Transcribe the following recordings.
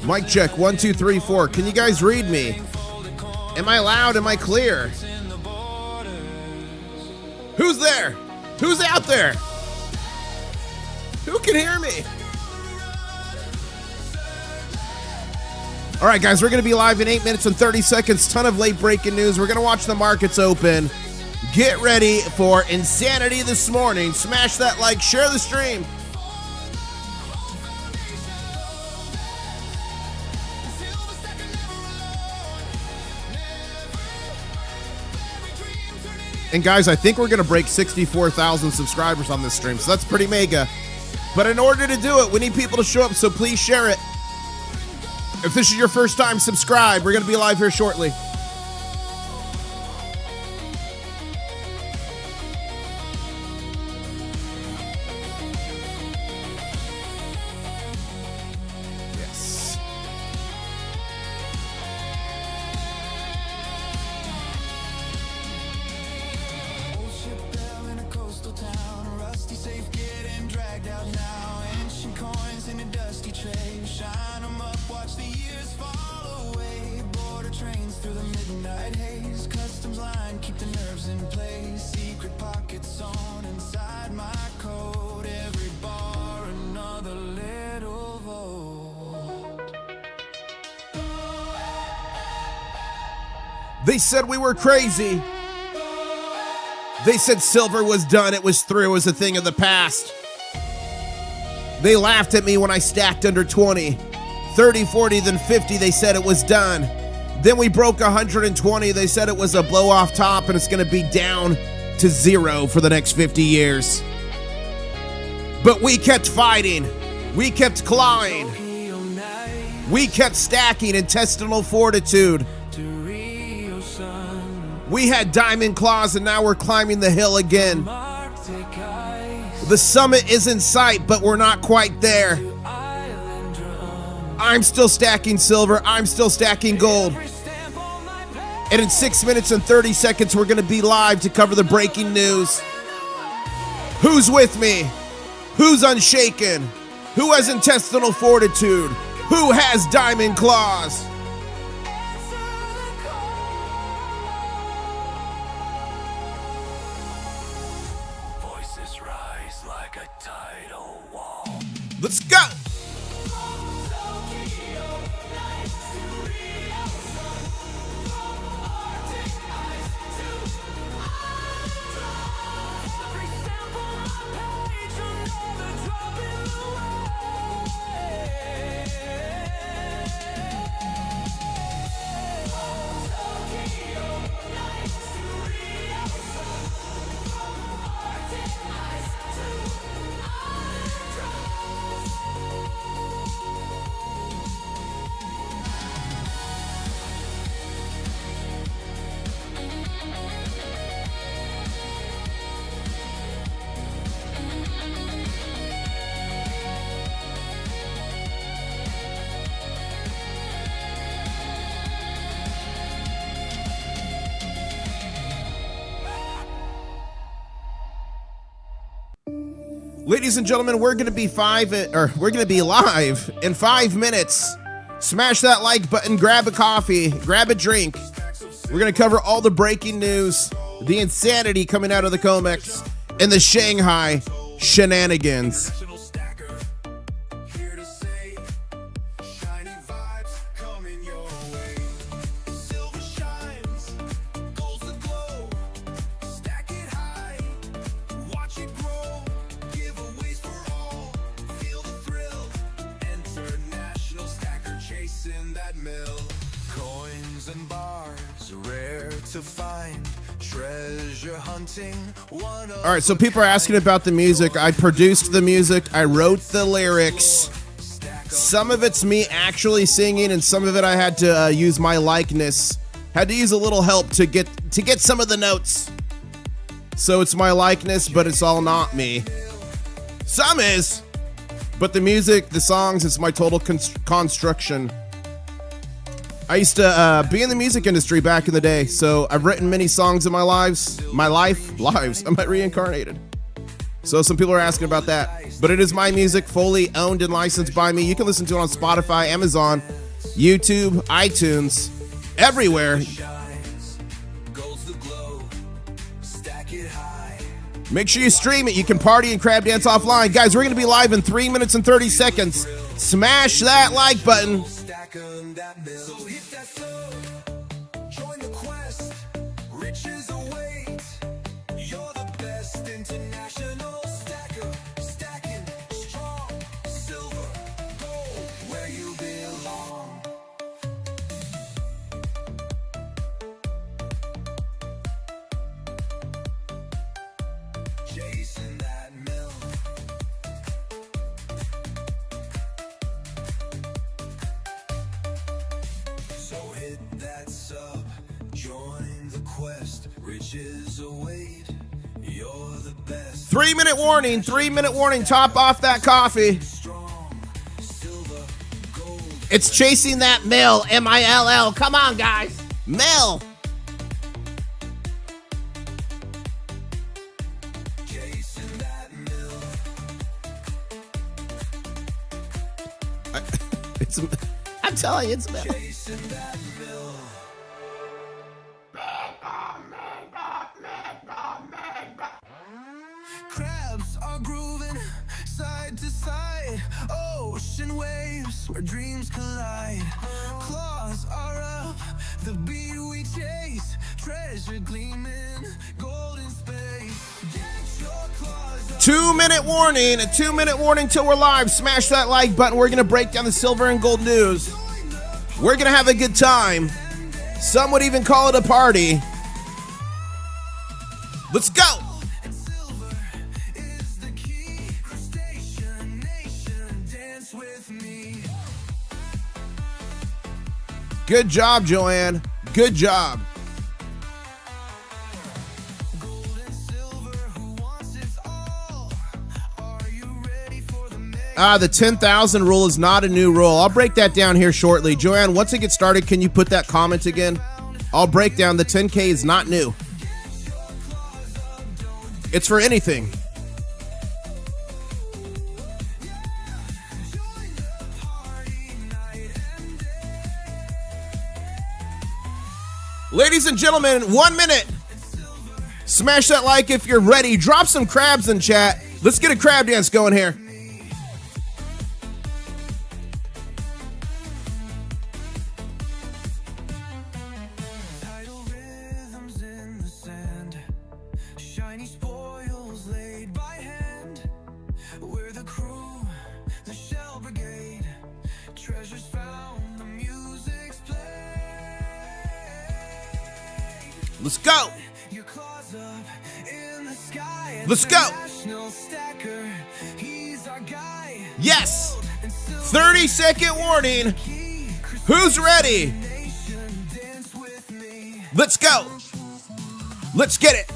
Mic check, 1, 2, 3, 4. Can you guys read me? Am I loud? Am I clear? Who's there? Who's out there? Who can hear me? All right, guys, we're going to be live in 8 minutes and 30 seconds. Ton of late breaking news. We're going to watch the markets open. Get ready for insanity this morning. Smash that like, share the stream. And guys, I think we're going to break 64,000 subscribers on this stream, so that's pretty mega. But in order to do it, we need people to show up, so please share it. If this is your first time, subscribe. We're going to be live here shortly. They said we were crazy. They said silver was done, it was through, it was a thing of the past. They laughed at me when I stacked under 20. 30, 40, then 50, they said it was done. Then we broke 120, they said it was a blow off top and it's gonna be down to 0 for the next 50 years. But we kept fighting, we kept clawing, we kept stacking intestinal fortitude. We had diamond claws and now we're climbing the hill again. The summit is in sight, but we're not quite there. I'm still stacking silver, I'm still stacking gold. And in 6 minutes and 30 seconds, we're gonna be live to cover the breaking news. Who's with me? Who's unshaken? Who has intestinal fortitude? Who has diamond claws? Let's go! Ladies and gentlemen, we're gonna be live in 5 minutes. Smash that like button, grab a coffee, grab a drink. We're gonna cover all the breaking news, the insanity coming out of the COMEX, and the Shanghai Shenanigans. All right, so people are asking about the music. I produced the music. I wrote the lyrics. Some of it's me actually singing, and some of it I had to use my likeness. Had to use a little help to get some of the notes. So it's my likeness, but it's all not me. Some is, but the music, the songs, it's my total construction. I used to be in the music industry back in the day, so I've written many songs in my lives. I'm reincarnated. So some people are asking about that. But it is my music, fully owned and licensed by me. You can listen to it on Spotify, Amazon, YouTube, iTunes, everywhere. Make sure you stream it. You can party and crab dance offline. Guys, we're going to be live in 3 minutes and 30 seconds. Smash that like button. Riches await. You're the best. 3 minute warning. 3 minute warning. Top off that coffee. It's chasing that mill. M-I-L-L. Come on, guys. Mill. Chasing that mill. I'm telling you, it's mill. Chasing that mill. Crabs are grooving side to side. Ocean waves where dreams collide. Claws are up, the beat we chase. Treasure gleaming, golden space. Get your claws up. 2 minute warning. A 2 minute warning till we're live. Smash that like button. We're going to break down the silver and gold news. We're going to have a good time. Some would even call it a party. Let's go. Good job, Joanne. Good job. The 10,000 rule is not a new rule. I'll break that down here shortly. Joanne, once it gets started, can you put that comment again? I'll break down the 10K is not new. It's for anything. Ladies and gentlemen, 1 minute. Smash that like if you're ready. Drop some crabs in chat. Let's get a crab dance going here. Let's go. Let's go. Yes. 30-second warning. Who's ready? Let's go. Let's get it.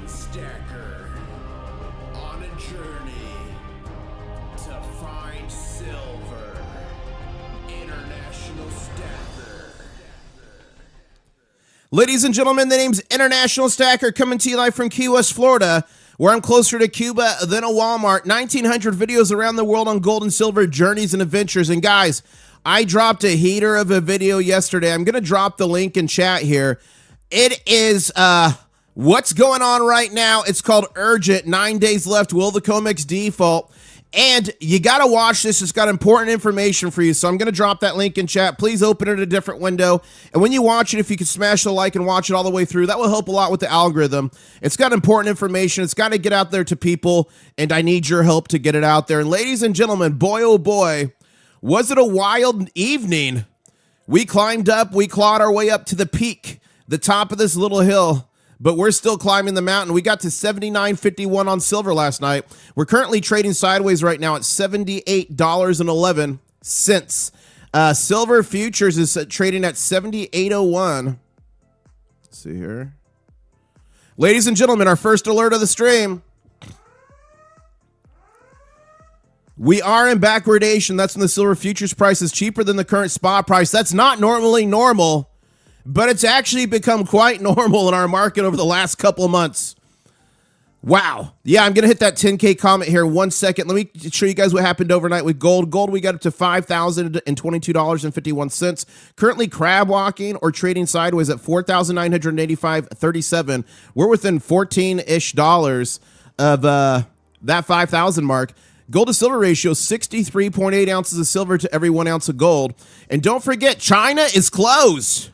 Stacker on a journey to find silver. International Stacker. Ladies and gentlemen, the name's International Stacker, coming to you live from Key West, Florida, where I'm closer to Cuba than a Walmart. 1,900 videos around the world on gold and silver journeys and adventures. And guys, I dropped a heater of a video yesterday. I'm going to drop the link in chat here. It is what's going on right now. It's called Urgent. 9 days left. Will the COMEX default? And you got to watch this. It's got important information for you. So I'm going to drop that link in chat. Please open it in a different window. And when you watch it, if you can smash the like and watch it all the way through, that will help a lot with the algorithm. It's got important information. It's got to get out there to people. And I need your help to get it out there. And ladies and gentlemen, boy, oh boy, was it a wild evening. We climbed up. We clawed our way up to the peak. the top of this little hill, but we're still climbing the mountain. We got to 79.51 on silver last night. We're currently trading sideways right now at $78.11. Silver futures is trading at 78.01. Let's see here. Ladies and gentlemen, our first alert of the stream. We are in backwardation. That's when the silver futures price is cheaper than the current spot price. That's not normally normal, but it's actually become quite normal in our market over the last couple of months. Wow. Yeah, I'm going to hit that 10K comment here 1 second. Let me show you guys what happened overnight with gold. Gold, we got up to $5,022.51. Currently crab walking or trading sideways at $4,985.37. We're within 14-ish dollars of that 5,000 mark. Gold to silver ratio, 63.8 ounces of silver to every 1 ounce of gold. And don't forget, China is closed.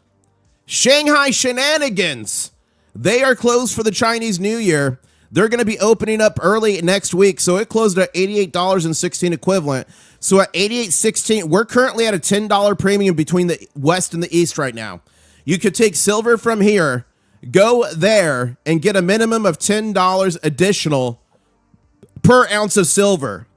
Shanghai Shenanigans. They are closed for the Chinese New Year. They're going to be opening up early next week. So it closed at $88.16 equivalent. So at $88.16, we're currently at a $10 premium between the West and the East right now. You could take silver from here, go there, and get a minimum of $10 additional per ounce of silver.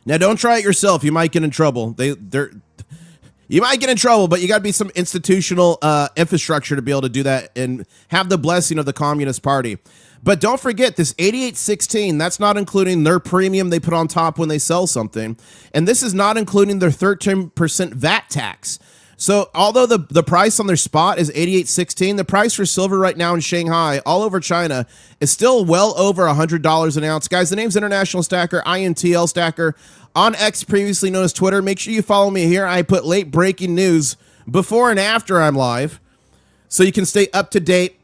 Now, don't try it yourself. You might get in trouble. You might get in trouble, but you got to be some institutional infrastructure to be able to do that and have the blessing of the Communist Party. But don't forget, this 88.16, that's not including their premium they put on top when they sell something. And this is not including their 13% VAT tax. So although the price on their spot is 88.16, the price for silver right now in Shanghai, all over China, is still well over $100 an ounce. Guys, the name's International Stacker, Intl-Stacker, on X, previously known as Twitter. Make sure you follow me here. I put late breaking news before and after I'm live, so you can stay up to date.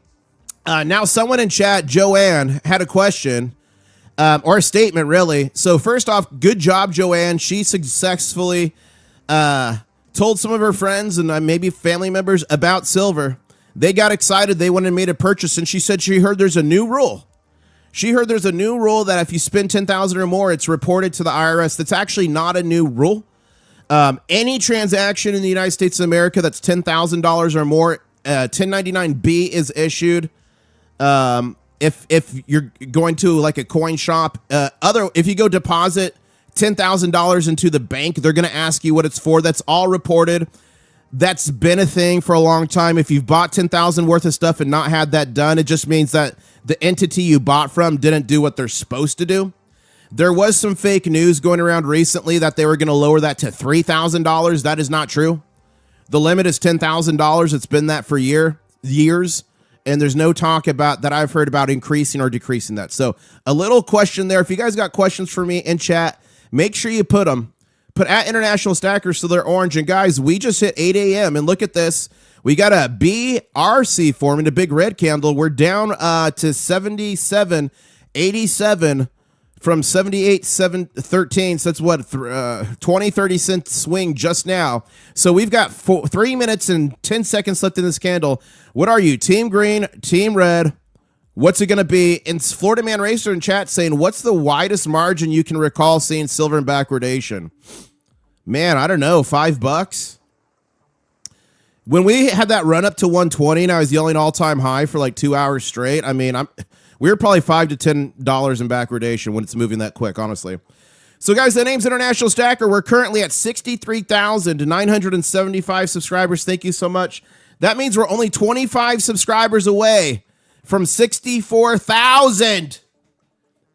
Now, someone in chat, Joanne, had a question, or a statement, really. So first off, good job, Joanne. She successfully told some of her friends and maybe family members about silver. They got excited. They went and made a purchase, and she said she heard there's a new rule. She heard there's a new rule that if you spend $10,000 or more, it's reported to the IRS. That's actually not a new rule. Any transaction in the United States of America that's $10,000 or more, 1099B is issued. If you're going to like a coin shop, if you go deposit $10,000 into the bank, they're going to ask you what it's for. That's all reported. That's been a thing for a long time. If you've bought $10,000 worth of stuff and not had that done, it just means that the entity you bought from didn't do what they're supposed to do. There was some fake news going around recently that they were going to lower that to $3,000. That is not true. The limit is $10,000. It's been that for years. And there's no talk about that I've heard about increasing or decreasing that. So a little question there. If you guys got questions for me in chat, make sure you put them. Put at International Stacker so they're orange. And guys, we just hit 8 a.m. And look at this. We got a BRC forming, a big red candle. We're down to 77.87 from 78.713. So that's what, 20-30 cent swing just now. So we've got 3 minutes and 10 seconds left in this candle. What are you, team green, team red? What's it going to be? And Florida Man Racer in chat saying, what's the widest margin you can recall seeing silver in backwardation? Man, I don't know, $5? When we had that run up to 120 and I was yelling all-time high for like 2 hours straight, I mean, we were probably $5 to $10 in backwardation when it's moving that quick, honestly. So, guys, the name's International Stacker. We're currently at 63,975 subscribers. Thank you so much. That means we're only 25 subscribers away from 64,000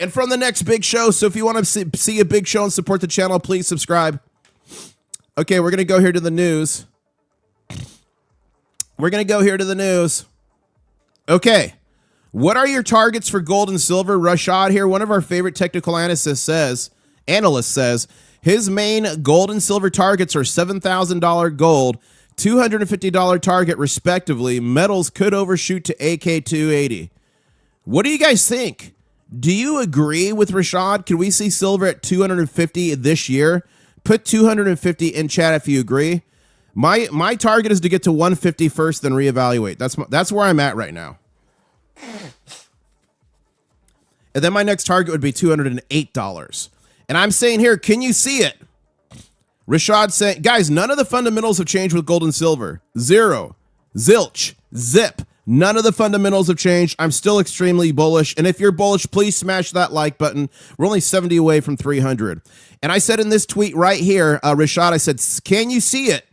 and from the next big show. So if you want to see a big show and support the channel, please subscribe. Okay, we're going to go here to the news. Okay. What are your targets for gold and silver? Rashad here, one of our favorite technical analysts says, his main gold and silver targets are $7,000 gold, $250 target respectively. Metals could overshoot to AK 280. What do you guys think? Do you agree with Rashad? Can we see silver at 250 this year? Put 250 in chat if you agree. My target is to get to 150 first, then reevaluate. That's where I'm at right now. And then my next target would be $208. And I'm saying here, can you see it? Rashad saying, guys, none of the fundamentals have changed with gold and silver. Zero. Zilch. Zip. None of the fundamentals have changed. I'm still extremely bullish. And if you're bullish, please smash that like button. We're only 70 away from 300. And I said in this tweet right here, Rashad, I said, can you see it?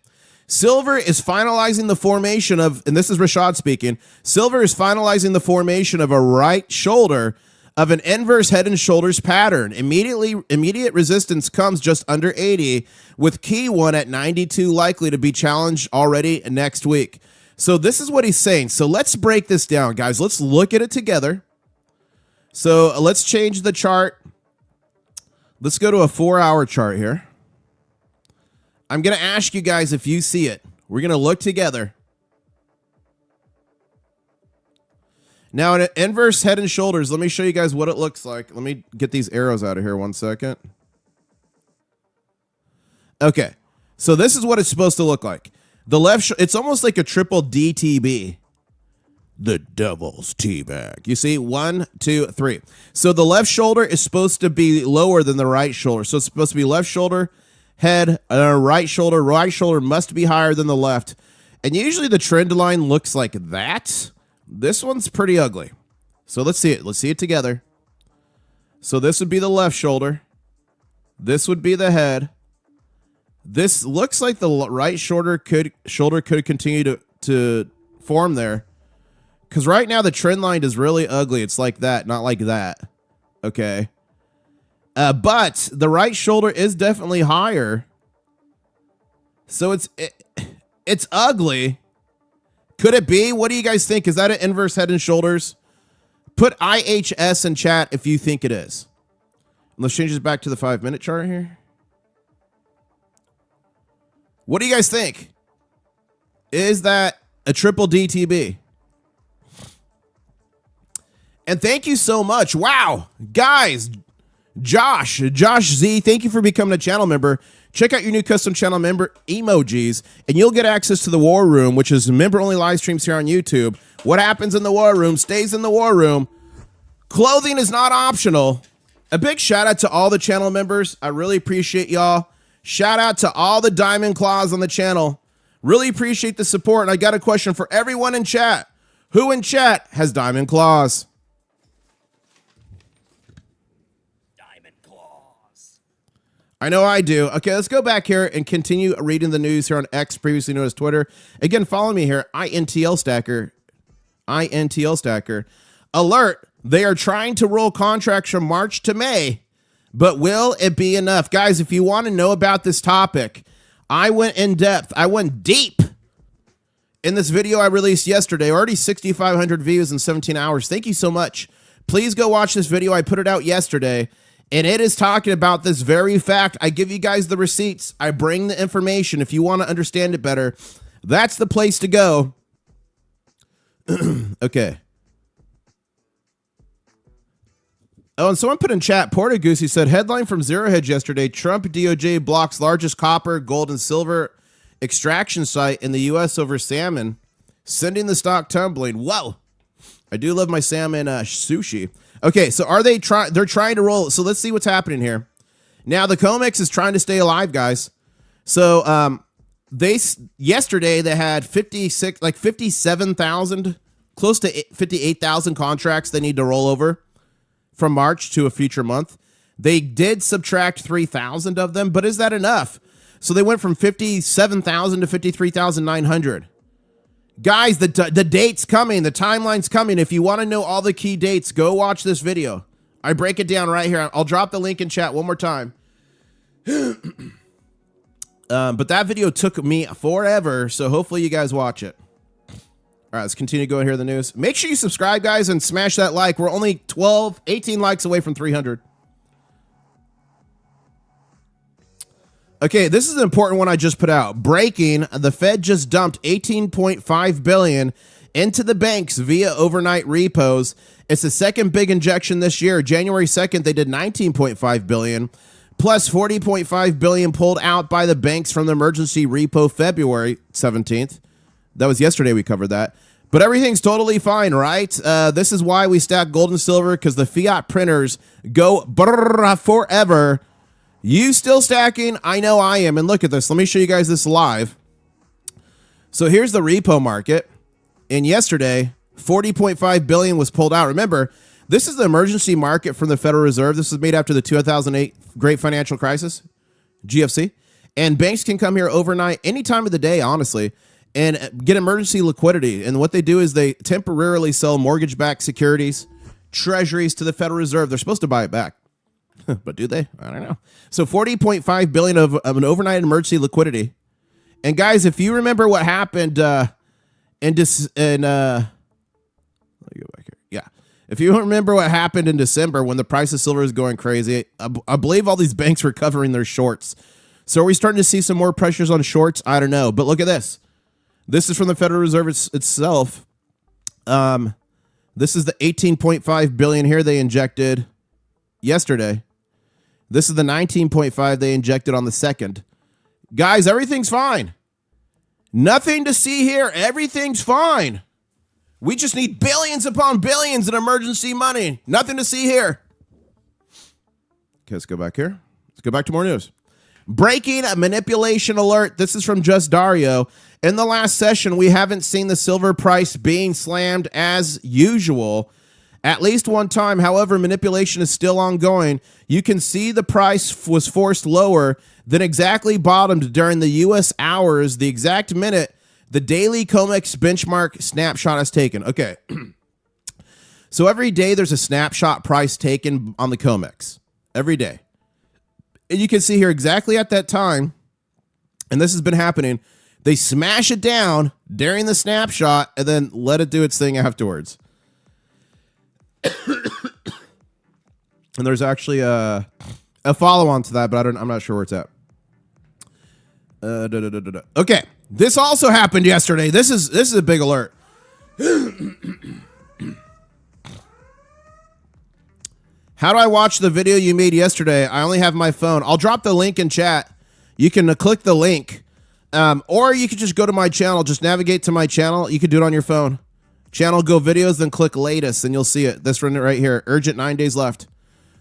Silver is finalizing the formation of, and this is Rashad speaking, silver is finalizing the formation of a right shoulder of an inverse head and shoulders pattern. Immediate resistance comes just under 80, with key one at 92 likely to be challenged already next week. So this is what he's saying. So let's break this down, guys. Let's look at it together. So let's change the chart. Let's go to a 4-hour chart here. I'm going to ask you guys if you see it. We're going to look together. Now, in an inverse head and shoulders, let me show you guys what it looks like. Let me get these arrows out of here 1 second. Okay, so this is what it's supposed to look like. The left, it's almost like a triple DTB. The devil's teabag. You see, 1, 2, 3. So the left shoulder is supposed to be lower than the right shoulder. So it's supposed to be left shoulder, head, right shoulder. Right shoulder must be higher than the left. And usually the trend line looks like that. This one's pretty ugly. So let's see it. Let's see it together. So this would be the left shoulder. This would be the head. This looks like the right shoulder could continue to form there. Because right now the trend line is really ugly. It's like that, not like that. Okay. But the right shoulder is definitely higher. So it's ugly. Could it be? What do you guys think? Is that an inverse head and shoulders? Put IHS in chat if you think it is. Let's change this back to the 5-minute chart here. What do you guys think? Is that a triple DTB? And thank you so much. Wow. Guys, Josh Z, thank you for becoming a channel member. Check out your new custom channel member emojis, and you'll get access to the War Room, which is member-only live streams here on YouTube. What happens in the War Room stays in the War Room. Clothing is not optional. A big shout-out to all the channel members. I really appreciate y'all. Shout-out to all the Diamond Claws on the channel. Really appreciate the support, and I got a question for everyone in chat. Who in chat has Diamond Claws? I know I do. Okay, let's go back here and continue reading the news here on X, previously known as Twitter. Again, follow me here, Intl-Stacker. Intl-Stacker. Alert, they are trying to roll contracts from March to May, but will it be enough? Guys, if you want to know about this topic, I went in depth. I went deep in this video I released yesterday. Already 6,500 views in 17 hours. Thank you so much. Please go watch this video. I put it out yesterday. And it is talking about this very fact. I give you guys the receipts. I bring the information. If you want to understand it better, that's the place to go. Okay. Oh, and someone put in chat, Portagoose, he said, headline from Zero Hedge yesterday, Trump DOJ blocks largest copper, gold, and silver extraction site in the U.S. over salmon, sending the stock tumbling. Whoa. I do love my salmon sushi. Okay, so are they they're trying to roll. So let's see what's happening here. Now the COMEX is trying to stay alive, guys. So yesterday they had 57,000, close to 58,000 contracts they need to roll over from March to a future month. They did subtract 3,000 of them, but is that enough? So they went from 57,000 to 53,900. Guys, the date's coming. The timeline's coming. If you want to know all the key dates, go watch this video. I break it down right here. I'll drop the link in chat one more time. But that video took me forever, so hopefully you guys watch it. All right, let's continue going here in the news. Make sure you subscribe, guys, and smash that like. We're only 18 likes away from 300. Okay, this is an important one I just put out. Breaking, the Fed just dumped $18.5 billion into the banks via overnight repos. It's the second big injection this year. January 2nd, they did $19.5 billion, plus $40.5 billion pulled out by the banks from the emergency repo February 17th. That was yesterday we covered that. But everything's totally fine, right? This is why we stack gold and silver, because the fiat printers go forever. You still stacking? I know I am. And look at this. Let me show you guys this live. So here's the repo market. And yesterday, 40.5 billion was pulled out. Remember, this is the emergency market from the Federal Reserve. This was made after the 2008 Great Financial Crisis, GFC. And banks can come here overnight, any time of the day, honestly, and get emergency liquidity. And what they do is they temporarily sell mortgage-backed securities, treasuries to the Federal Reserve. They're supposed to buy it back. But do they? I don't know. So 40.5 billion of an overnight emergency liquidity. And guys, if you remember what happened let me go back here. Yeah. If you remember what happened in December when the price of silver was going crazy, I believe all these banks were covering their shorts. So are we starting to see some more pressures on shorts? I don't know. But look at this. This is from the Federal Reserve itself. This is the 18.5 billion here they injected yesterday. This is the 19.5 they injected on the 2nd. Guys, everything's fine. Nothing to see here. Everything's fine. We just need billions upon billions in emergency money. Nothing to see here. Okay, let's go back here. Let's go back to more news. Breaking a manipulation alert. This is from Just Dario. In the last session, we haven't seen the silver price being slammed as usual. At least one time, however, manipulation is still ongoing. You can see the price was forced lower, then exactly bottomed during the U.S. hours, the exact minute the daily COMEX benchmark snapshot is taken. Okay. So every day there's a snapshot price taken on the COMEX. Every day. And you can see here exactly at that time, and this has been happening, they smash it down during the snapshot and then let it do its thing afterwards. And there's actually a follow-on to that, but I'm not sure where it's at. Okay, this also happened yesterday. This is a big alert. How do I watch the video you made yesterday? I only have my phone. I'll drop the link in chat. You can click the link, or you could just go to my channel. Just navigate to my channel. You could do it on your phone. Channel Go Videos, then click latest, and you'll see it. This one right here. Urgent 9 days left.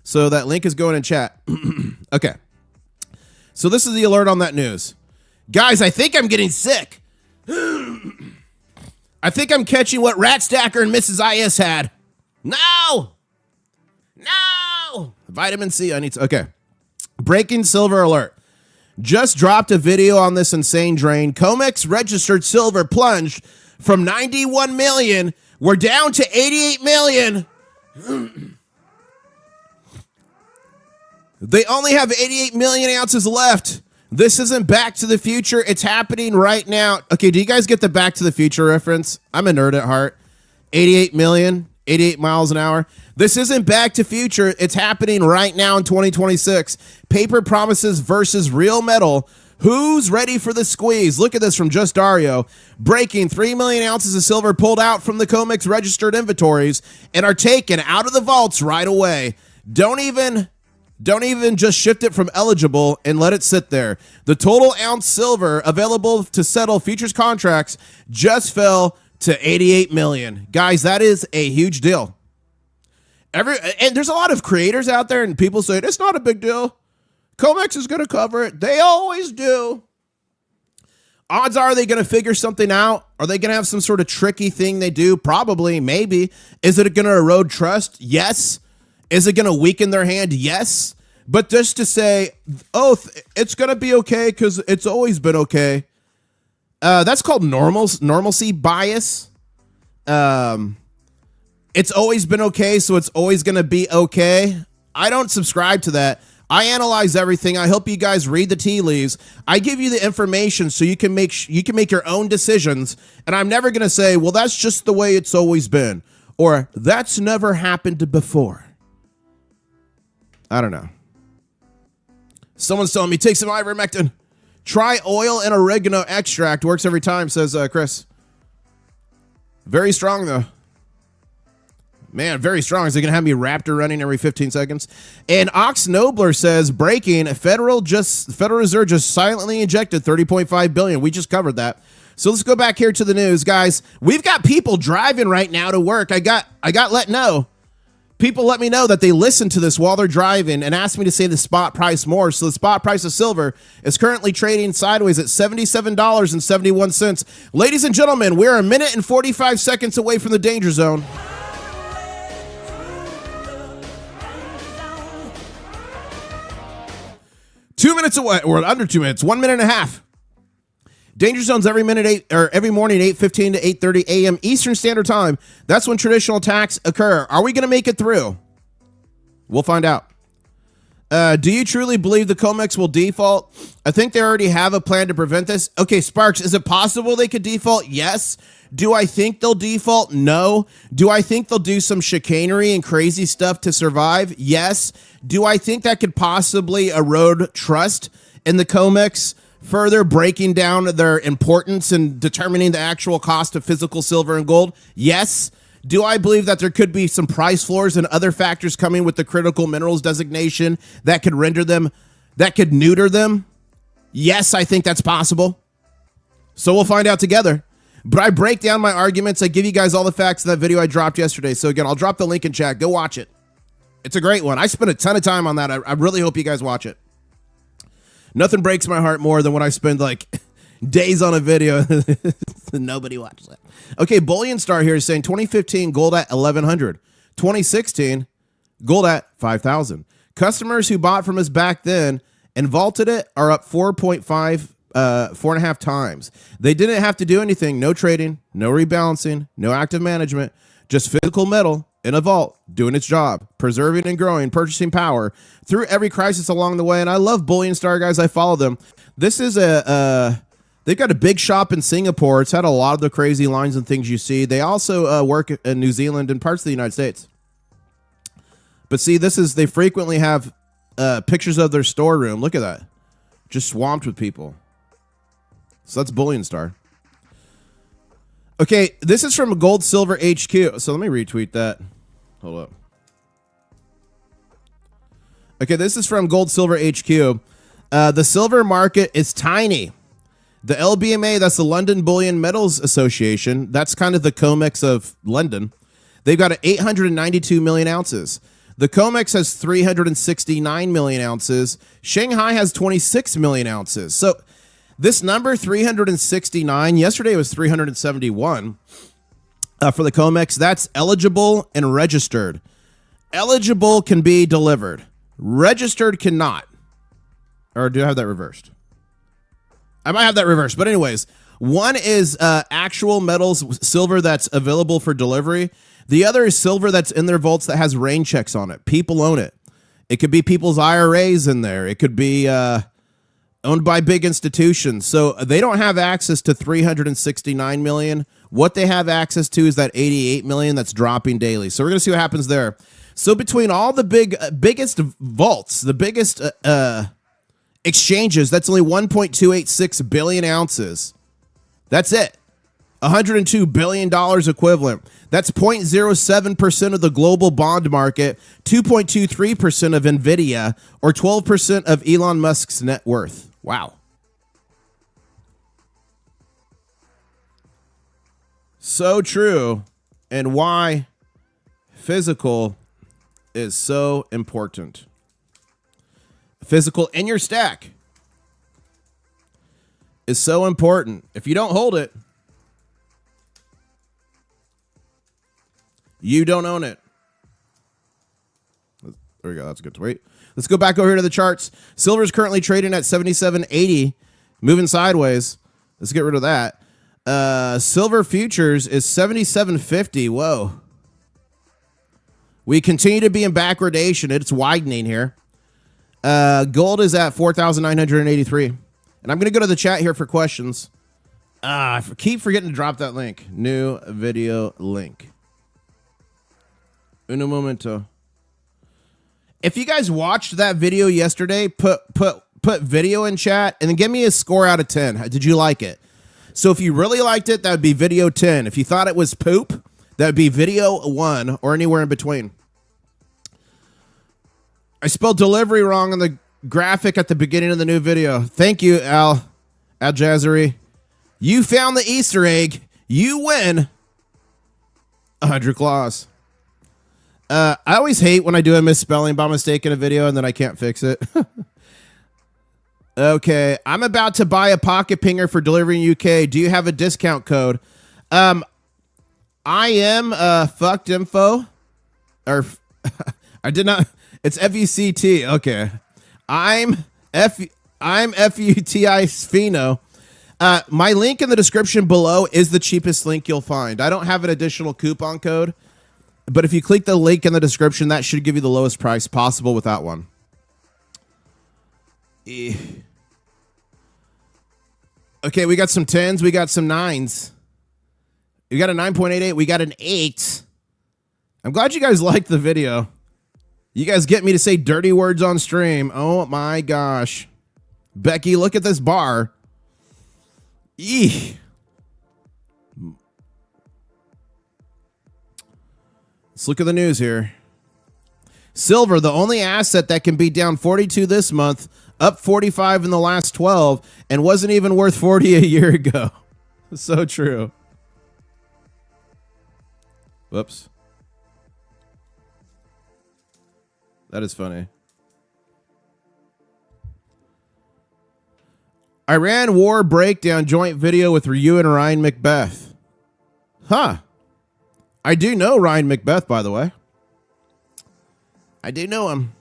So that link is going in chat. Okay. So this is the alert on that news. Guys, I think I'm getting sick. I think I'm catching what Ratstacker and Mrs. IS had. No! No! Vitamin C, I need to... Okay. Breaking silver alert. Just dropped a video on this insane drain. COMEX registered silver plunged from 91 million. We're down to 88 million. They only have 88 million ounces left. This isn't Back to the Future. It's happening right now. Okay, do you guys get the Back to the Future reference? I'm a nerd at heart. 88 million, 88 miles an hour. This isn't Back to Future. It's happening right now in 2026. Paper promises versus real metal. Who's ready for the squeeze? Look at this from Just Dario. Breaking 3 million ounces of silver pulled out from the COMEX registered inventories and are taken out of the vaults right away. Don't even just shift it from eligible and let it sit there. The total ounce silver available to settle futures contracts just fell to 88 million. Guys, that is a huge deal. And there's a lot of creators out there and people say, it's not a big deal. COMEX is going to cover it. They always do. Odds are they going to figure something out? Are they going to have some sort of tricky thing they do? Probably, maybe. Is it going to erode trust? Yes. Is it going to weaken their hand? Yes. But just to say, oh, it's going to be okay because it's always been okay. That's called normalcy bias. It's always been okay, so it's always going to be okay. I don't subscribe to that. I analyze everything. I help you guys read the tea leaves. I give you the information so you can make your own decisions. And I'm never going to say, well, that's just the way it's always been. Or that's never happened before. I don't know. Someone's telling me, take some ivermectin. Try oil and oregano extract. Works every time, says Chris. Very strong, though. Man, very strong. Is it going to have me Raptor running every 15 seconds? And Ox Nobler says, breaking, Federal Reserve just silently injected 30.5 billion. We just covered that. So let's go back here to the news, guys. We've got people driving right now to work. I got let know. People let me know that they listen to this while they're driving and ask me to say the spot price more. So the spot price of silver is currently trading sideways at $77.71. Ladies and gentlemen, we're a minute and 45 seconds away from the danger zone. Two minutes away, or under 2 minutes, 1 minute and a half. Danger zones every every morning, 8:15 to 8:30 a.m. Eastern Standard Time. That's when traditional attacks occur. Are we going to make it through? We'll find out. Do you truly believe the COMEX will default? I think they already have a plan to prevent this. Okay, Sparks, is it possible they could default? Yes. Do I think they'll default? No. Do I think they'll do some chicanery and crazy stuff to survive? Yes. Do I think that could possibly erode trust in the COMEX, further breaking down their importance and determining the actual cost of physical silver and gold? Yes. Do I believe that there could be some price floors and other factors coming with the critical minerals designation that could render them, that could neuter them? Yes, I think that's possible. So we'll find out together. But I break down my arguments. I give you guys all the facts in that video I dropped yesterday. So again, I'll drop the link in chat. Go watch it. It's a great one. I spent a ton of time on that. I really hope you guys watch it. Nothing breaks my heart more than when I spend like days on a video and nobody watches it. Okay, Bullion Star here is saying 2015 gold at 1,100. 2016 gold at 5,000. Customers who bought from us back then and vaulted it are up 4.5 times. They didn't have to do anything. No trading, no rebalancing, no active management, just physical metal in a vault doing its job, preserving and growing purchasing power through every crisis along the way. And I love Bullion Star, guys. I follow them. This is they've got a big shop in Singapore. It's had a lot of the crazy lines and things you see. They also work in New Zealand and parts of the United States. But see, they frequently have pictures of their storeroom. Look at that. Just swamped with people. So that's Bullion Star. Okay, this is from Gold Silver HQ. So let me retweet that. Hold up. Okay, this is from Gold Silver HQ. The silver market is tiny. The LBMA, that's the London Bullion Metals Association. That's kind of the COMEX of London. They've got 892 million ounces. The COMEX has 369 million ounces. Shanghai has 26 million ounces. So this number, 369, yesterday it was 371 for the COMEX. That's eligible and registered. Eligible can be delivered. Registered cannot. Or do I have that reversed? I might have that reversed. But anyways, one is actual metals, silver that's available for delivery. The other is silver that's in their vaults that has rain checks on it. People own it. It could be people's IRAs in there. It could be owned by big institutions. So they don't have access to 369 million. What they have access to is that 88 million that's dropping daily. So we're going to see what happens there. So between all the biggest vaults, the biggest exchanges, that's only 1.286 billion ounces. That's it. $102 billion equivalent. That's 0.07% of the global bond market, 2.23% of NVIDIA, or 12% of Elon Musk's net worth. Wow. So true, and why physical is so important. Physical in your stack is so important. If you don't hold it, you don't own it. There we go. That's a good tweet. Let's go back over here to the charts. Silver is currently trading at 77.80, moving sideways. Let's get rid of that. Silver futures is 77.50. Whoa. We continue to be in backwardation. It's widening here. Gold is at 4,983. And I'm going to go to the chat here for questions. I keep forgetting to drop that link. New video link. Uno momento. If you guys watched that video yesterday, put video in chat and then give me a score out of 10. Did you like it? So if you really liked it, that would be video 10. If you thought it was poop, that would be video 1 or anywhere in between. I spelled delivery wrong on the graphic at the beginning of the new video. Thank you, Al Jazzery. You found the Easter egg. You win 100 claws. I always hate when I do a misspelling by mistake in a video and then I can't fix it. Okay, I'm about to buy a pocket pinger for delivery in UK. Do you have a discount code? I am fucked info. Or I did not. It's FUCT. Okay. I'm FUTI Sfino. My link in the description below is the cheapest link you'll find. I don't have an additional coupon code, but if you click the link in the description, that should give you the lowest price possible without one. Okay, we got some 10s. We got some 9s. We got a 9.88. We got an 8. I'm glad you guys liked the video. You guys get me to say dirty words on stream. Oh my gosh. Becky, look at this bar. Eeh. Let's look at the news here. Silver, the only asset that can be down 42 this month, up 45 in the last 12, and wasn't even worth 40 a year ago. So true. Whoops. That is funny. Iran war breakdown joint video with Ryu and Ryan Macbeth. Huh. I do know Ryan Macbeth, by the way. I do know him.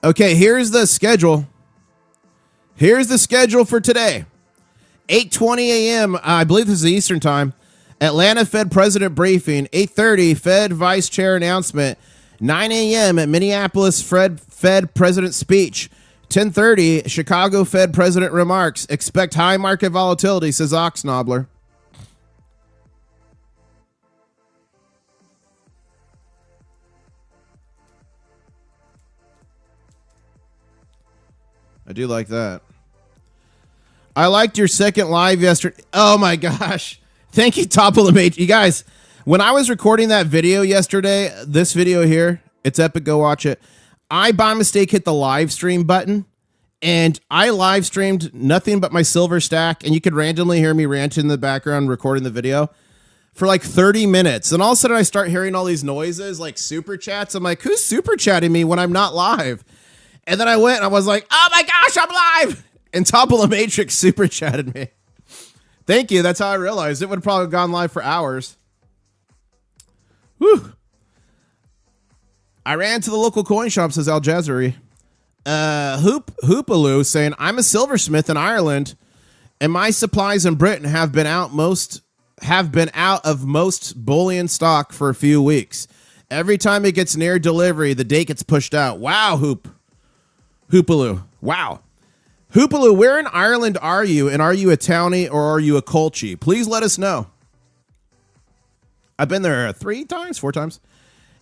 Okay, here's the schedule. Here's the schedule for today. 8:20 a.m., I believe this is Eastern time. Atlanta Fed President briefing. 8:30, Fed Vice Chair announcement. 9 a.m. at Minneapolis Fed President speech. 10:30, Chicago Fed President remarks. Expect high market volatility, says Oxnobler. I do like that. I liked your second live yesterday. Oh my gosh. Thank you, Topple Mage. You guys, when I was recording that video yesterday, this video here, it's epic. Go watch it. I, by mistake, hit the live stream button, and I live streamed nothing but my silver stack, and you could randomly hear me ranting in the background recording the video for like 30 minutes. And all of a sudden, I start hearing all these noises, like super chats. I'm like, who's super chatting me when I'm not live? And then I went and I was like, oh my gosh, I'm live. And Topple Matrix super chatted me. Thank you. That's how I realized it would have probably gone live for hours. Whew. I ran to the local coin shop, says Al Jazari. Hoopaloo saying, I'm a silversmith in Ireland, and my supplies in Britain have been out of most bullion stock for a few weeks. Every time it gets near delivery, the date gets pushed out. Wow, Hoopaloo. Wow. Hoopaloo, where in Ireland are you? And are you a townie or are you a colchie? Please let us know. I've been there 4 times.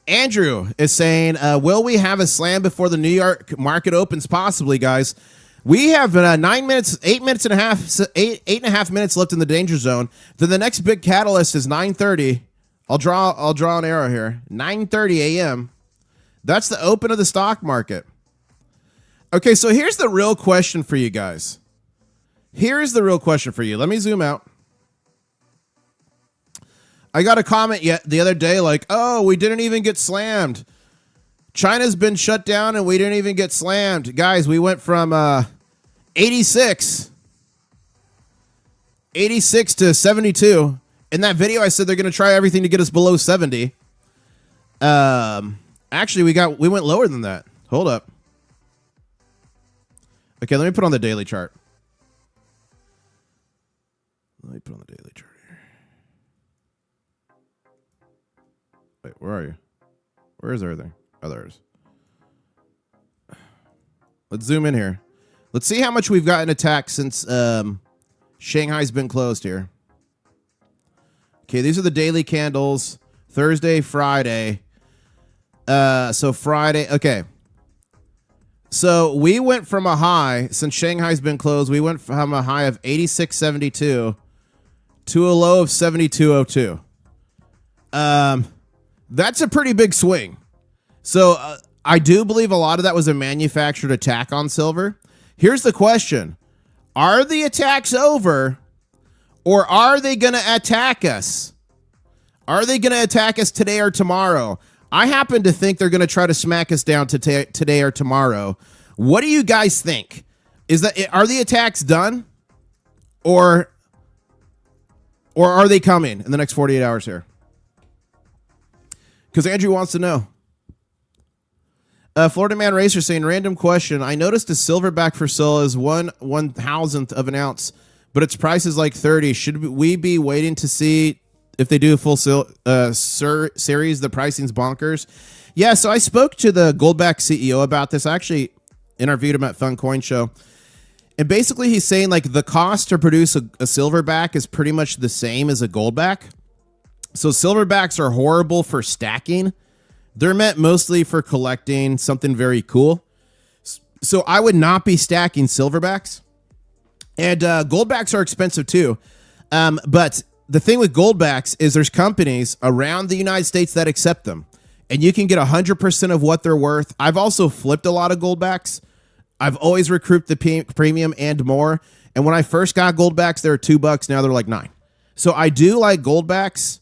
Andrew is saying, will we have a slam before the New York market opens? Possibly, guys. We have 8 and a half minutes left in the danger zone. Then the next big catalyst is 9:30. I'll draw an arrow here. 9:30 a.m. That's the open of the stock market. Okay, so here's the real question for you guys. Here's the real question for you. Let me zoom out. I got a comment the other day like, oh, we didn't even get slammed. China's been shut down and we didn't even get slammed. Guys, we went from 86 to 72. In that video, I said they're going to try everything to get us below 70. Actually, we went lower than that. Hold up. Okay, let me put on the daily chart. Let me put on the daily chart here. Wait, where are you? Where is everything? Oh, there it is. Let's zoom in here. Let's see how much we've gotten attacked since Shanghai's been closed here. Okay, these are the daily candles. Thursday, Friday. So Friday, okay. So we went from a high, since Shanghai's been closed, we went from a high of 86.72 to a low of 72.02. That's a pretty big swing. So I do believe a lot of that was a manufactured attack on silver. Here's the question. Are the attacks over, or are they going to attack us? Are they going to attack us today or tomorrow? I happen to think they're going to try to smack us down today or tomorrow. What do you guys think? Are the attacks done? Or are they coming in the next 48 hours here? Because Andrew wants to know. Florida Man Racer saying, random question. I noticed a silverback for sale is 1/1000th of an ounce, but its price is like 30. Should we be waiting to see if they do a full series? The pricing's bonkers. Yeah, so I spoke to the Goldback CEO about this. I actually interviewed him at Fun Coin Show. And basically he's saying like the cost to produce a silverback is pretty much the same as a goldback. So silverbacks are horrible for stacking. They're meant mostly for collecting something very cool. So I would not be stacking silverbacks. And goldbacks are expensive too. But the thing with goldbacks is there's companies around the United States that accept them. And you can get 100% of what they're worth. I've also flipped a lot of goldbacks. I've always recouped the premium and more. And when I first got goldbacks, they were $2. Now they're like $9. So I do like goldbacks.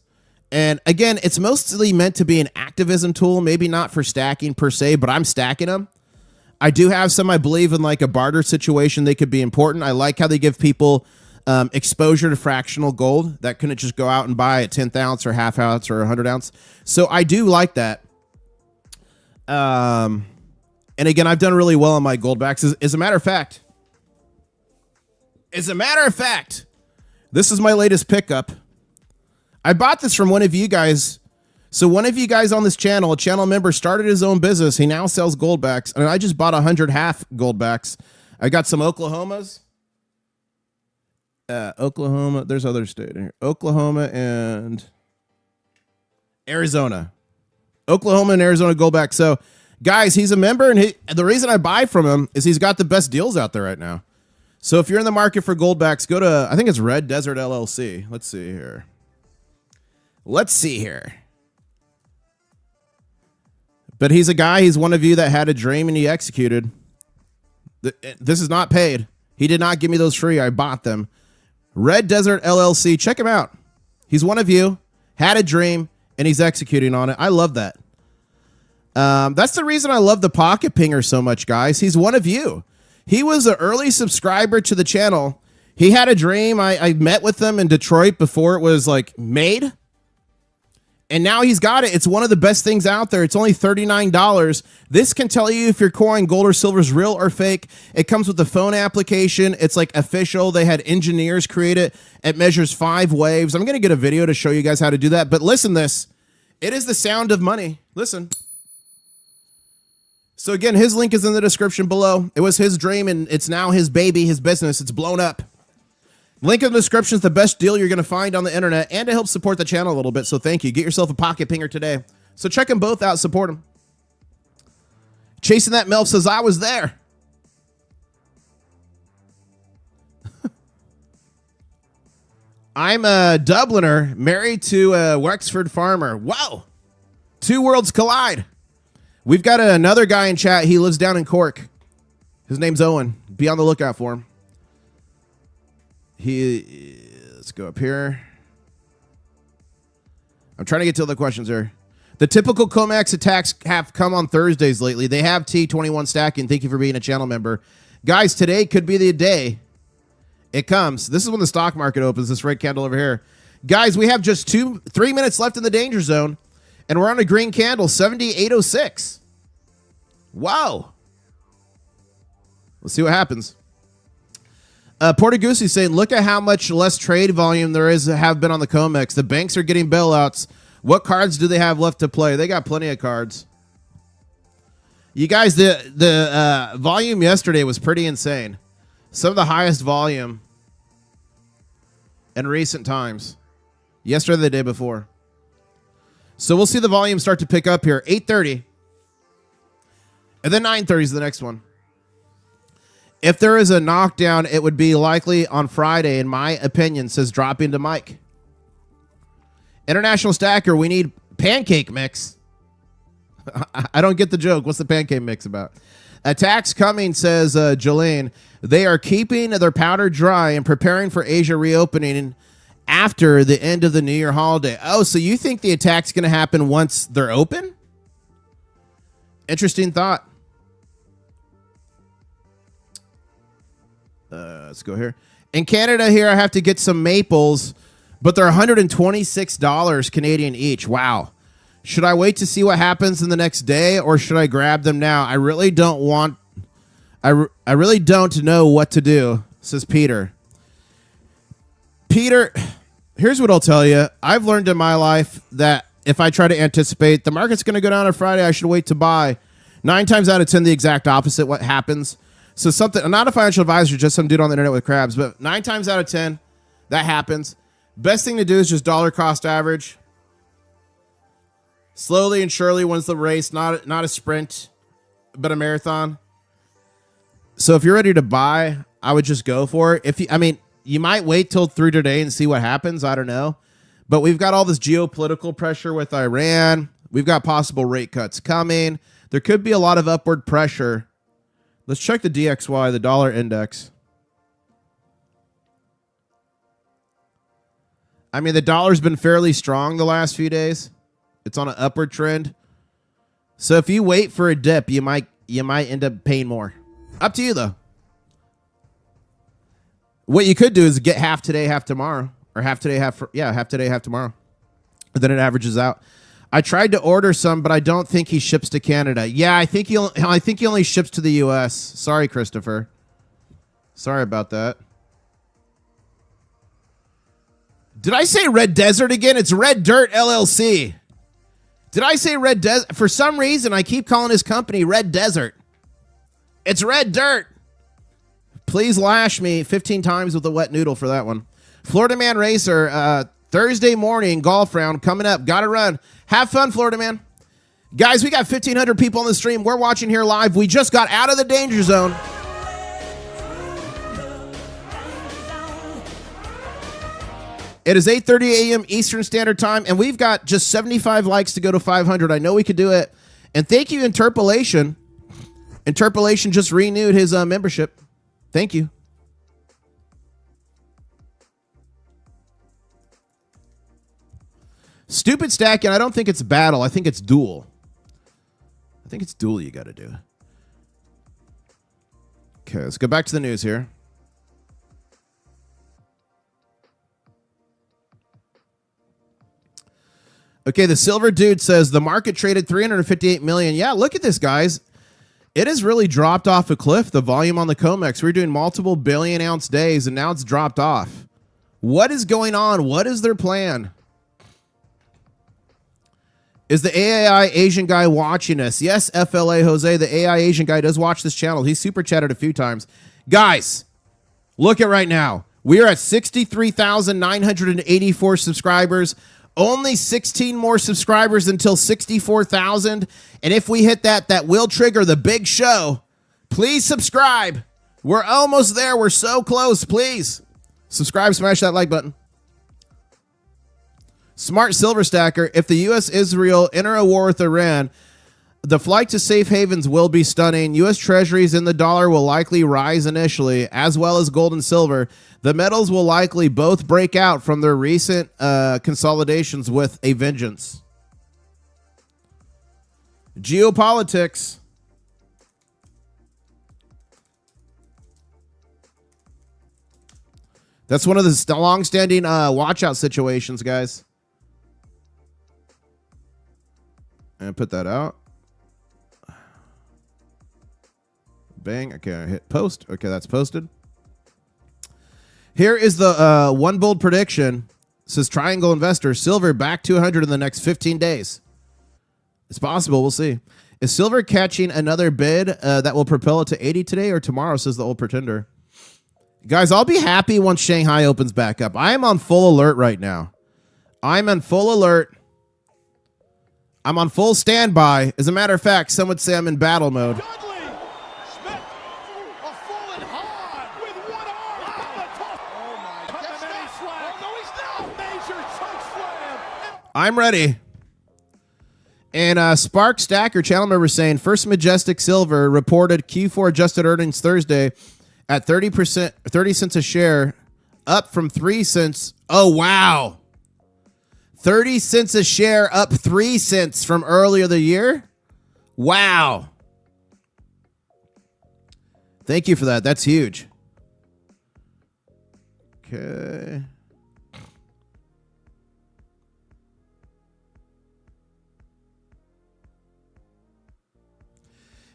And again, it's mostly meant to be an activism tool, maybe not for stacking per se, but I'm stacking them. I do have some, I believe, in like a barter situation, they could be important. I like how they give people exposure to fractional gold that couldn't just go out and buy a 10th ounce or half ounce or 100 ounce. So I do like that. And again, I've done really well on my goldbacks. As a matter of fact, this is my latest pickup. I bought this from one of you guys. So one of you guys on this channel, a channel member, started his own business. He now sells goldbacks. And I just bought 100 half goldbacks. I got some Oklahomas. Oklahoma. There's other state in here. Oklahoma and Arizona. Oklahoma and Arizona goldback. So, guys, he's a member. And the reason I buy from him is he's got the best deals out there right now. So if you're in the market for goldbacks, go to, I think it's Red Desert LLC. Let's see here. But he's a guy, he's one of you that had a dream and he executed. This is not paid. He did not give me those free. I bought them. Red Desert LLC. Check him out. He's one of you, had a dream, and he's executing on it. I love that. That's the reason I love the Pocket Pinger so much, guys. He's one of you. He was an early subscriber to the channel. He had a dream. I met with him in Detroit before it was like made. And now he's got it. It's one of the best things out there. It's only $39. This can tell you if your coin, gold or silver, is real or fake. It comes with the phone application. It's like official. They had engineers create it. It measures 5 waves. I'm going to get a video to show you guys how to do that. But listen this. It is the sound of money. Listen. So again, his link is in the description below. It was his dream, and it's now his baby, his business. It's blown up. Link in the description is the best deal you're going to find on the internet, and it helps support the channel a little bit, so thank you. Get yourself a Pocket Pinger today. So check them both out. Support them. Chasing That MILF says, I was there. I'm a Dubliner married to a Wexford farmer. Wow. 2 worlds collide. We've got another guy in chat. He lives down in Cork. His name's Owen. Be on the lookout for him. Let's go up here. I'm trying to get to the questions here. The typical COMEX attacks have come on Thursdays lately. They have T21 stacking. Thank you for being a channel member. Guys, today could be the day it comes. This is when the stock market opens, this red candle over here. Guys, we have just 3 minutes left in the danger zone, and we're on a green candle, 78.06. Wow. Let's see what happens. Portuguese saying, look at how much less trade volume there have been on the COMEX. The banks are getting bailouts. What cards do they have left to play? They got plenty of cards. You guys, the volume yesterday was pretty insane. Some of the highest volume in recent times. Yesterday, the day before. So we'll see the volume start to pick up here. 8:30. And then 9:30 is the next one. If there is a knockdown, it would be likely on Friday, in my opinion, says dropping to Mike. International Stacker, we need pancake mix. I don't get the joke. What's the pancake mix about? Attacks coming, says Jolene. They are keeping their powder dry and preparing for Asia reopening after the end of the New Year holiday. Oh, so you think the attack's going to happen once they're open? Interesting thought. Let's go here. In Canada here, I have to get some maples, but they're $126 Canadian each. Wow. Should I wait to see what happens in the next day, or should I grab them now? I really don't want... I really don't know what to do, says Peter. Peter, here's what I'll tell you. I've learned in my life that if I try to anticipate the market's going to go down on Friday, I should wait to buy. 9 times out of 10, the exact opposite what happens. So I'm not a financial advisor, just some dude on the internet with crabs, but 9 times out of 10, that happens. Best thing to do is just dollar cost average. Slowly and surely wins the race, not a sprint, but a marathon. So if you're ready to buy, I would just go for it. You might wait till through today and see what happens. I don't know. But we've got all this geopolitical pressure with Iran. We've got possible rate cuts coming. There could be a lot of upward pressure. Let's check the DXY, the dollar index. The dollar's been fairly strong the last few days. It's on an upward trend. So if you wait for a dip, you might end up paying more. Up to you, though. What you could do is get half today, half tomorrow. Or half today, half today, half tomorrow. And then it averages out. I tried to order some, but I don't think he ships to Canada. Yeah, I think he only ships to the U.S. Sorry, Christopher. Sorry about that. Did I say Red Desert again? It's Red Dirt LLC. Did I say Red Desert? For some reason, I keep calling his company Red Desert. It's Red Dirt. Please lash me 15 times with a wet noodle for that one. Florida Man Racer, Thursday morning golf round coming up. Gotta run. Have fun, Florida Man. Guys, we got 1,500 people on the stream. We're watching here live. We just got out of the danger zone. It is 8:30 a.m. Eastern Standard Time, and we've got just 75 likes to go to 500. I know we could do it. And thank you, Interpolation. Interpolation just renewed his membership. Thank you. Stupid stacking, I don't think it's battle. I think it's duel. I think it's duel you got to do. Okay, let's go back to the news here. Okay, the silver dude says the market traded 358 million. Yeah, look at this, guys. It has really dropped off a cliff, the volume on the COMEX. We're doing multiple billion ounce days, and now it's dropped off. What is going on? What is their plan? Is the AI Asian guy watching us? Yes, FLA Jose, the AI Asian guy does watch this channel. He's super chatted a few times. Guys, look at right now. We are at 63,984 subscribers. Only 16 more subscribers until 64,000. And if we hit that, that will trigger the big show. Please subscribe. We're almost there. We're so close. Please subscribe, smash that like button. Smart Silver Stacker, if the U.S. Israel enter a war with Iran, the flight to safe havens will be stunning. U.S. treasuries in the dollar will likely rise initially, as well as gold and silver. The metals will likely both break out from their recent consolidations with a vengeance. Geopolitics. That's one of the long-standing watch-out situations, guys. And put that out. Bang. Okay, I hit post. Okay, that's posted. Here is the one bold prediction. It says Triangle Investor, silver back to 100 in the next 15 days. It's possible. We'll see. Is silver catching another bid that will propel it to 80 today or tomorrow, says the old pretender. Guys, I'll be happy once Shanghai opens back up. I am on full alert right now. I'm on full alert. I'm on full standby. As a matter of fact, some would say I'm in battle mode. I'm ready. And Spark Stacker, channel member saying, First Majestic Silver reported Q4 adjusted earnings Thursday at 30 cents a share, up from 3 cents Oh, wow. 30 cents a share, up 3 cents from earlier the year. Wow. Thank you for that. That's huge. Okay.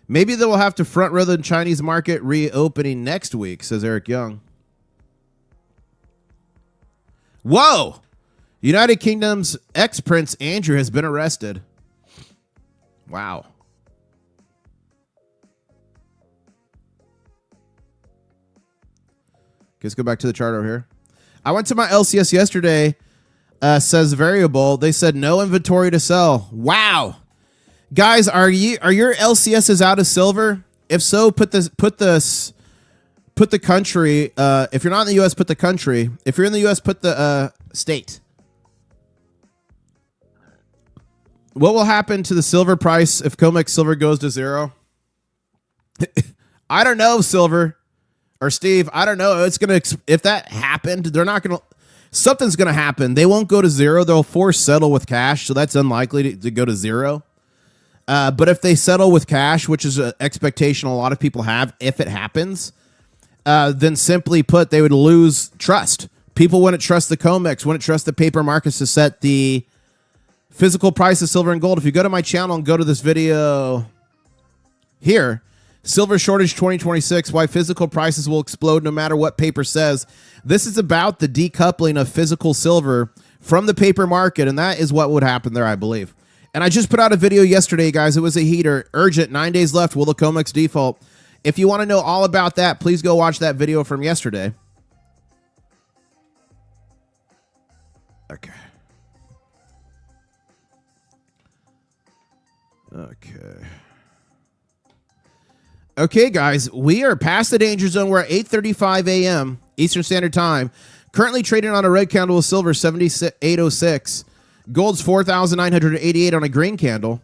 Maybe they will have to front row the Chinese market reopening next week, says Eric Young. Whoa! United Kingdom's ex-Prince Andrew has been arrested. Wow. Let's go back to the chart over here. I went to my LCS yesterday, says variable. They said no inventory to sell. Wow. Guys, are your LCSs out of silver? If so, put the country. If you're not in the US, put the country. If you're in the US, put the state. What will happen to the silver price if COMEX Silver goes to zero? I don't know, Silver or Steve. I don't know. It's gonna. If that happened, they're not gonna. Something's gonna happen. They won't go to zero. They'll force settle with cash, so that's unlikely to go to zero. But if they settle with cash, which is an expectation a lot of people have, if it happens, then simply put, they would lose trust. People wouldn't trust the COMEX, wouldn't trust the paper markets to set the physical price of silver and gold. If you go to my channel and go to this video here, Silver Shortage 2026, why physical prices will explode no matter what paper says. This is about the decoupling of physical silver from the paper market, and that is what would happen there, I believe. And I just put out a video yesterday, guys. It was a heater. Urgent, 9 days left. Will the COMEX default? If you want to know all about that, please go watch that video from yesterday. Okay. Okay, guys. We are past the danger zone. We're at 8:35 a.m. Eastern Standard Time. Currently trading on a red candle with silver, 78.06. Gold's 4,988 on a green candle.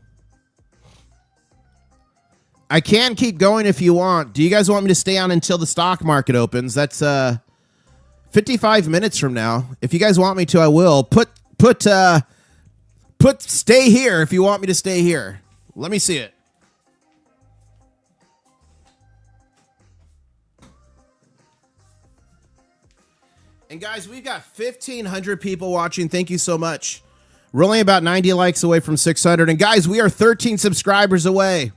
I can keep going if you want. Do you guys want me to stay on until the stock market opens? That's 55 minutes from now. If you guys want me to, I will. Put stay here if you want me to stay here. Let me see it. And guys, we've got 1,500 people watching. Thank you so much. We're only about 90 likes away from 600. And guys, we are 13 subscribers away.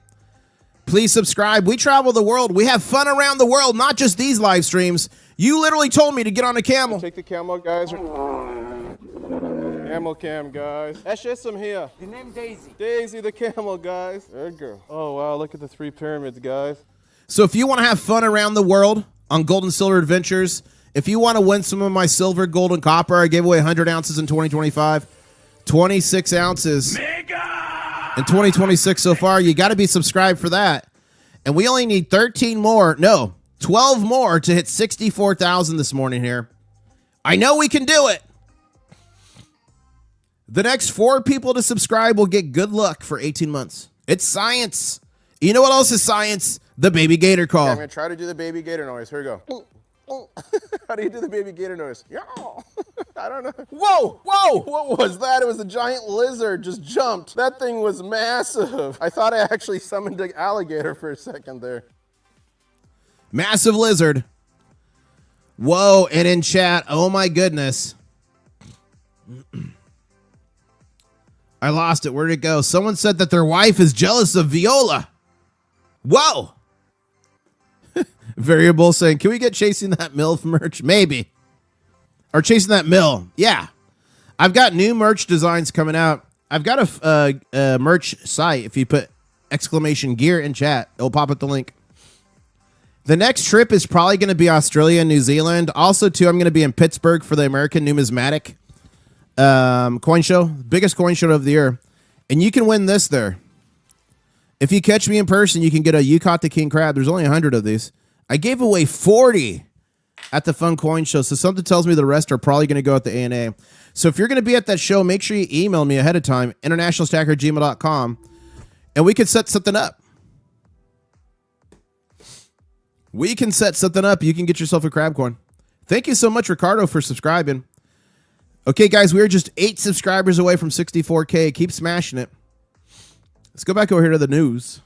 Please subscribe. We travel the world. We have fun around the world, not just these live streams. You literally told me to get on a camel. Take the camel, guys. Camel cam, guys. SHFE here. The name Daisy. Daisy the camel, guys. There you go. Oh, wow. Look at the 3 pyramids, guys. So if you want to have fun around the world on gold and silver adventures, if you want to win some of my silver, gold, and copper, I gave away 100 ounces in 2025. 26 ounces in 2026 so far. You got to be subscribed for that. And we only need 12 more to hit 64,000 this morning here. I know we can do it. The next 4 people to subscribe will get good luck for 18 months. It's science. You know what else is science? The baby gator call. Okay, I'm going to try to do the baby gator noise. Here we go. How do you do the baby gator noise? Yeah. I don't know. Whoa, whoa, what was that? It was a giant lizard just jumped. That thing was massive. I thought I actually summoned an alligator for a second there. Massive lizard. Whoa, and in chat, oh my goodness. I lost it. Where'd it go? Someone said that their wife is jealous of Viola. Whoa. Variable saying, can we get Chasing That MILF merch? Maybe. Or Chasing That Mill. Yeah. I've got new merch designs coming out. I've got a merch site. If you put exclamation gear in chat, it'll pop up the link. The next trip is probably going to be Australia and New Zealand. Also, too, I'm going to be in Pittsburgh for the American Numismatic coin show. Biggest coin show of the year. And you can win this there. If you catch me in person, you can get a You Caught the King Crab. There's only 100 of these. I gave away 40 at the Fun Coin Show, so something tells me the rest are probably going to go at the ANA. So if you're going to be at that show, make sure you email me ahead of time, internationalstacker@gmail.com, and we could set something up. We can set something up. You can get yourself a crab coin. Thank you so much, Ricardo, for subscribing. Okay, guys, we're just 8 subscribers away from 64K. Keep smashing it. Let's go back over here to the news.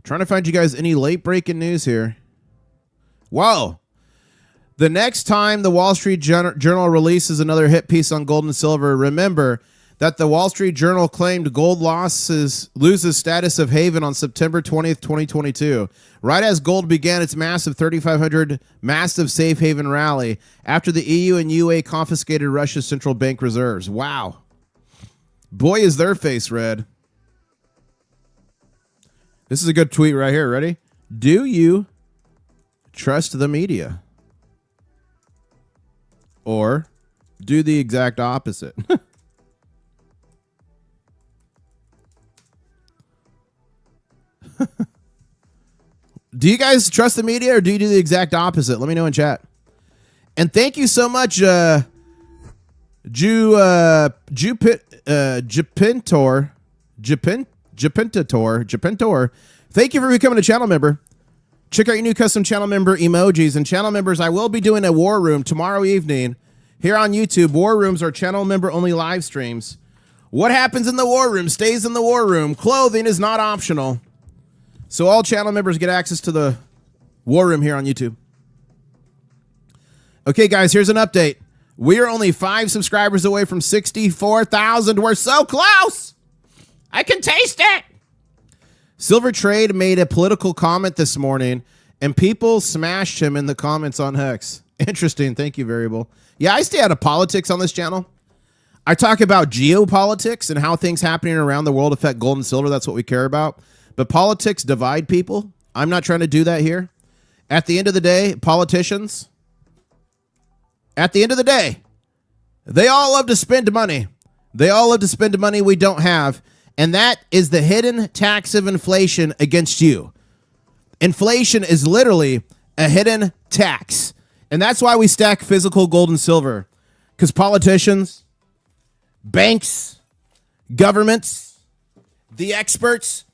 Trying to find you guys any late breaking news here. Wow. The next time the Wall Street Journal releases another hit piece on gold and silver, remember that the Wall Street Journal claimed gold loses status of haven on September 20th, 2022, right as gold began its massive 3,500 massive safe haven rally after the EU and UA confiscated Russia's central bank reserves. Wow. Boy, is their face red. This is a good tweet right here. Ready? Do you trust the media? Or do the exact opposite? Do you guys trust the media or do you do the exact opposite? Let me know in chat. And thank you so much, Jupintor. Thank you for becoming a channel member. Check out your new custom channel member emojis. And channel members, I will be doing a war room tomorrow evening here on YouTube. War rooms are channel member only live streams. What happens in the war room stays in the war room. Clothing is not optional. So all channel members get access to the war room here on YouTube. Okay, guys, here's an update. We are only 5 subscribers away from 64,000. We're so close. I can taste it. Silver Trade made a political comment this morning, and people smashed him in the comments on Hex. Interesting. Thank you, Variable. Yeah, I stay out of politics on this channel. I talk about geopolitics and how things happening around the world affect gold and silver. That's what we care about. But politics divide people. I'm not trying to do that here. At the end of the day, politicians, at the end of the day, they all love to spend money. They all love to spend money we don't have. And that is the hidden tax of inflation against you. Inflation is literally a hidden tax. And that's why we stack physical gold and silver. Because politicians, banks, governments, the experts,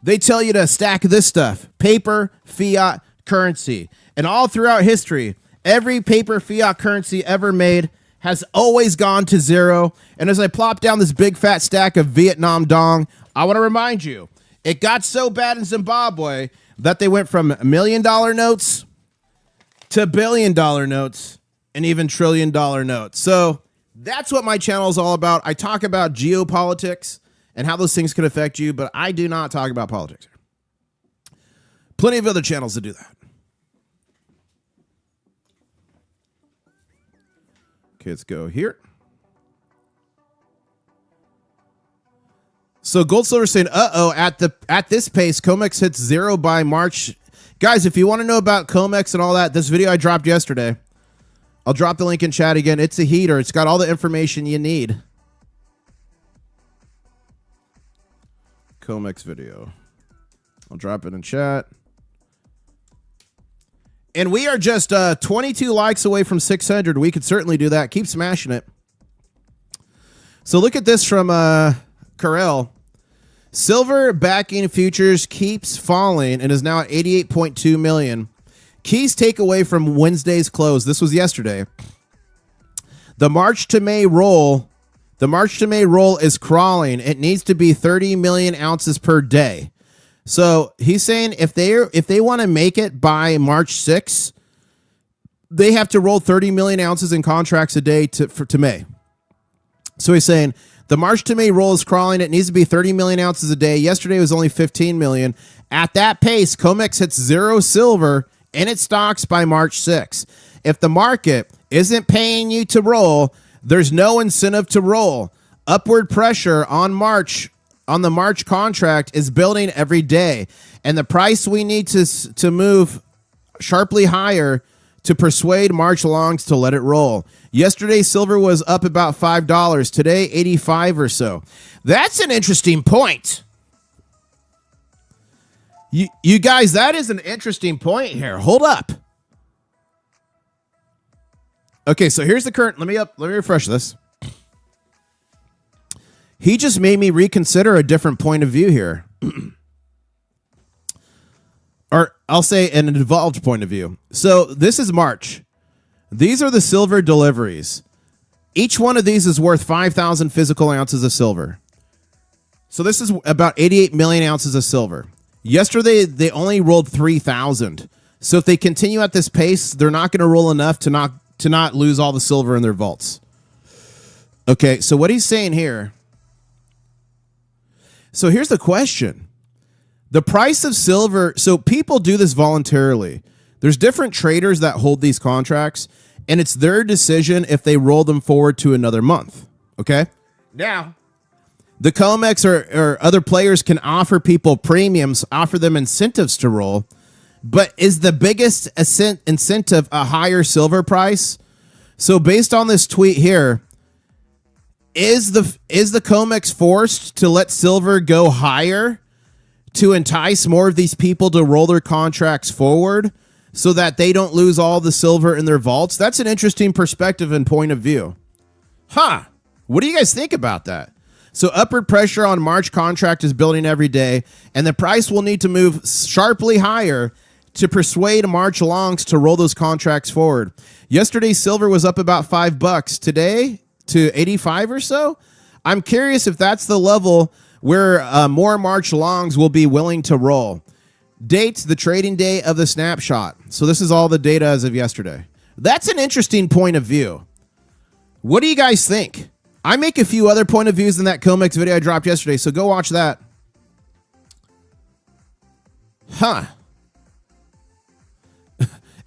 they tell you to stack this stuff. Paper, fiat, currency. And all throughout history, every paper fiat currency ever made has always gone to zero. And as I plop down this big fat stack of Vietnam dong, I want to remind you, it got so bad in Zimbabwe that they went from $1 million notes to $1 billion notes and even $1 trillion notes. So that's what my channel is all about. I talk about geopolitics and how those things can affect you, but I do not talk about politics. Plenty of other channels that do that. Okay, let's go here. So gold silver saying, at this pace, COMEX hits zero by March. Guys, if you want to know about COMEX and all that, this video I dropped yesterday, I'll drop the link in chat again. It's a heater. It's got all the information you need. COMEX video. I'll drop it in chat. And we are just 22 likes away from 600. We could certainly do that. Keep smashing it. So look at this from Carell. Silver backing futures keeps falling and is now at 88.2 million. Keys takeaway from Wednesday's close. This was yesterday. The March to May roll. The March to May roll is crawling. It needs to be 30 million ounces per day. So he's saying if they want to make it by March 6th, they have to roll 30 million ounces in contracts a day to May. So he's saying the March to May roll is crawling. It needs to be 30 million ounces a day. Yesterday was only 15 million. At that pace, COMEX hits zero silver in its stocks by March 6th. If the market isn't paying you to roll, there's no incentive to roll. Upward pressure on the March contract is building every day. And the price we need to move sharply higher to persuade March longs to let it roll. Yesterday, silver was up about $5. Today, 85 or so. That's an interesting point. You guys, that is an interesting point here. Hold up. Okay, so here's the current. Let me refresh this. He just made me reconsider a different point of view here. I'll say an involved point of view. So this is March. These are the silver deliveries. Each one of these is worth 5,000 physical ounces of silver. So this is about 88 million ounces of silver. Yesterday, they only rolled 3,000. So if they continue at this pace, they're not going to roll enough to not lose all the silver in their vaults. Okay, so what he's saying here. So here's the question. The price of silver, so people do this voluntarily. There's different traders that hold these contracts, and it's their decision if they roll them forward to another month. Okay? Now, the COMEX or other players can offer people premiums, offer them incentives to roll, but is the biggest incentive a higher silver price? So based on this tweet here, is the COMEX forced to let silver go higher to entice more of these people to roll their contracts forward so that they don't lose all the silver in their vaults? That's an interesting perspective and point of view. What do you guys think about that? So upward pressure on March contract is building every day, and the price will need to move sharply higher to persuade March longs to roll those contracts forward. Yesterday, silver was up about $5. Today, to 85 or so. I'm curious if that's the level where more March longs will be willing to roll. Dates, the trading day of the snapshot. So this is all the data as of yesterday. That's an interesting point of view. What do you guys think? I make a few other point of views in that COMEX video I dropped yesterday, so go watch that.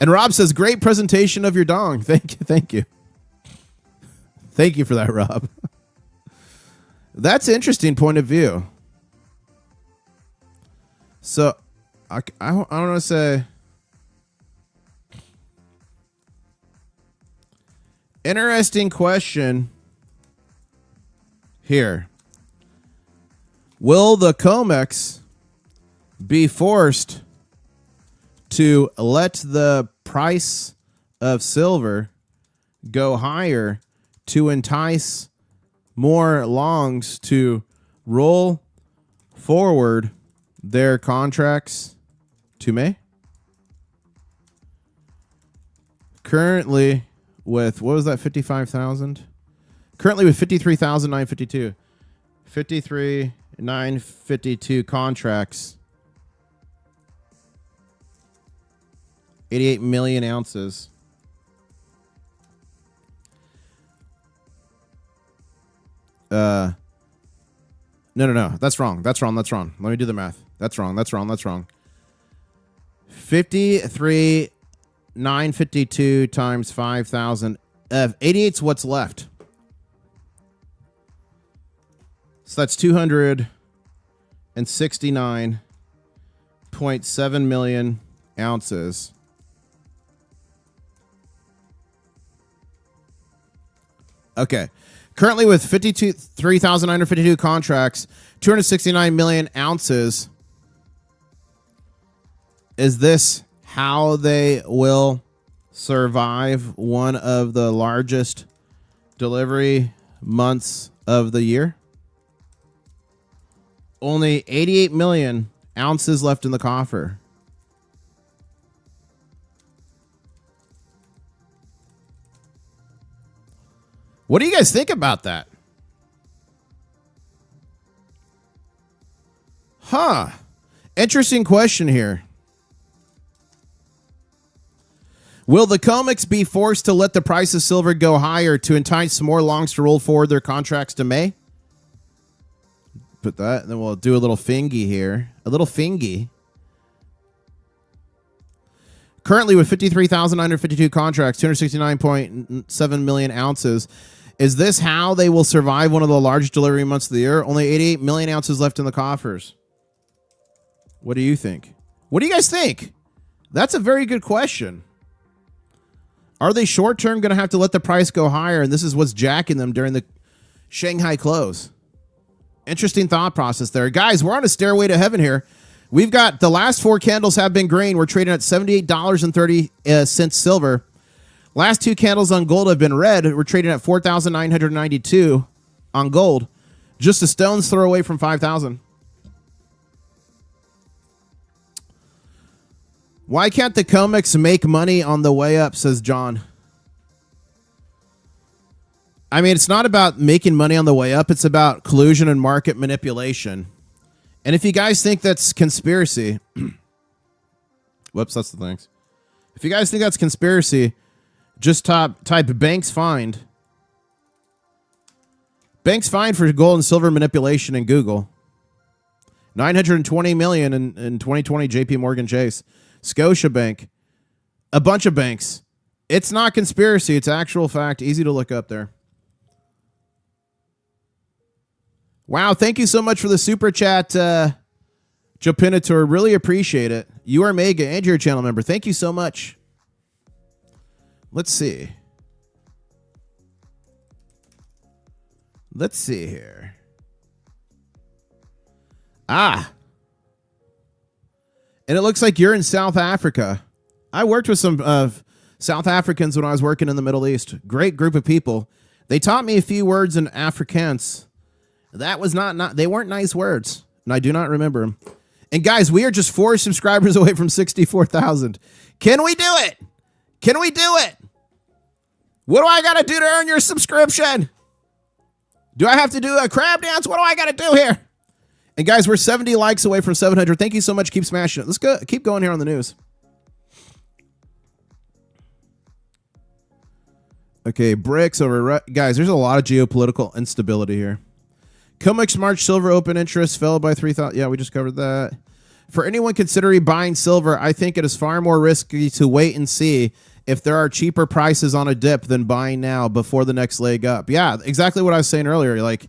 And Rob says, great presentation of your dong. Thank you. Thank you for that, Rob. That's an interesting point of view. So, I don't want to say... Interesting question here. Will the COMEX be forced to let the price of silver go higher to entice more longs to roll forward their contracts to May? Currently with, what was that, 55,000? Currently with 53,952. 53,952 contracts. 88 million ounces. No. That's wrong. That's wrong. Let me do the math. That's wrong. 53,952 times 5,000. 88's what's left. So that's 269.7 million ounces. Okay. Currently with 3,952 contracts, 269 million ounces. Is this how they will survive one of the largest delivery months of the year? Only 88 million ounces left in the coffer. What do you guys think about that? Interesting question here. Will the COMEX be forced to let the price of silver go higher to entice more longs to roll forward their contracts to May? Put that, and then we'll do a little fingy here. A little fingy. Currently with 53,952 contracts, 269.7 million ounces. Is this how they will survive one of the largest delivery months of the year? Only 88 million ounces left in the coffers. What do you think? What do you guys think? That's a very good question. Are they short-term going to have to let the price go higher, and this is what's jacking them during the Shanghai close? Interesting thought process there. Guys, we're on a stairway to heaven here. We've got the last four candles have been green. We're trading at $78.30 silver. Last two candles on gold have been red. We're trading at 4,992 on gold. Just a stone's throw away from 5,000. Why can't the COMEX make money on the way up, says John. I mean, it's not about making money on the way up. It's about collusion and market manipulation. And if you guys think that's conspiracy, whoops, that's the things. If you guys think that's conspiracy, just type banks fined. Banks fined for gold and silver manipulation in Google. 920 million in 2020 JP Morgan Chase. Scotiabank. A bunch of banks. It's not conspiracy. It's actual fact. Easy to look up there. Wow, thank you so much for the super chat, Jopinator. Really appreciate it. You are mega and you're a channel member. Thank you so much. Let's see. Let's see here. Ah. And it looks like you're in South Africa. I worked with some South Africans when I was working in the Middle East. Great group of people. They taught me a few words in Afrikaans. That was not they weren't nice words, and I do not remember them. And guys, we are just 4 subscribers away from 64,000. Can we do it? Can we do it? What do I got to do to earn your subscription? Do I have to do a crab dance? What do I got to do here? And guys, we're 70 likes away from 700. Thank you so much. Keep smashing it. Let's go. Keep going here on the news. Okay, bricks over. Guys, there's a lot of geopolitical instability here. COMEX March Silver Open interest fell by 3,000. Yeah, we just covered that. For anyone considering buying silver, I think it is far more risky to wait and see if there are cheaper prices on a dip than buying now before the next leg up. Yeah, exactly what I was saying earlier. You're like,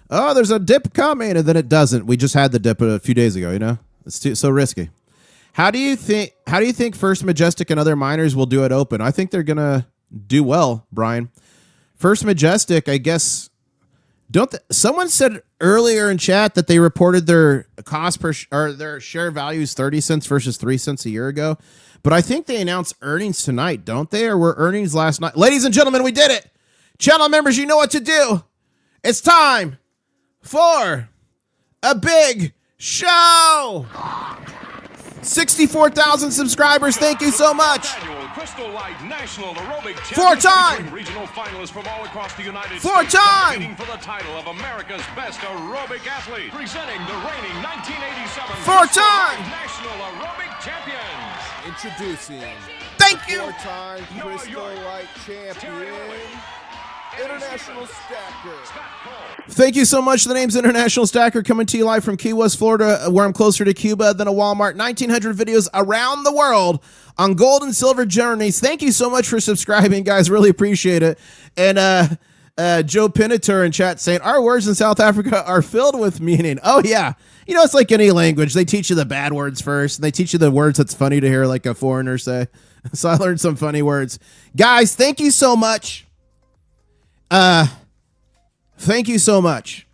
oh, there's a dip coming, and then it doesn't. We just had the dip a few days ago, you know? It's so risky. How do you think First Majestic and other miners will do at Open? I think they're going to do well, Brian. First Majestic, I guess... Someone said earlier in chat that they reported their cost per or their share value is 30 cents versus 3 cents a year ago. But I think they announced earnings tonight, don't they? Or were earnings last night? Ladies and gentlemen, we did it. Channel members, you know what to do. It's time for a big show. 64,000 subscribers. Thank you so much. National aerobic 4-time regional finalists from all across the United States. 4-time for the title of America's best aerobic athlete, presenting the reigning 1987 4-time national aerobic champions. Introducing, thank you, 4-time Crystal Light champion, International Stacker. Thank you so much. The name's International Stacker, coming to you live from Key West, Florida, where I'm closer to Cuba than a Walmart. 1,900 videos around the world on gold and silver journeys. Thank you so much for subscribing, guys. Really appreciate it. And Joe Pinator in chat saying, our words in South Africa are filled with meaning. Oh, yeah. You know, it's like any language. They teach you the bad words first, and they teach you the words that's funny to hear, like a foreigner say. So I learned some funny words. Guys, thank you so much. Thank you so much.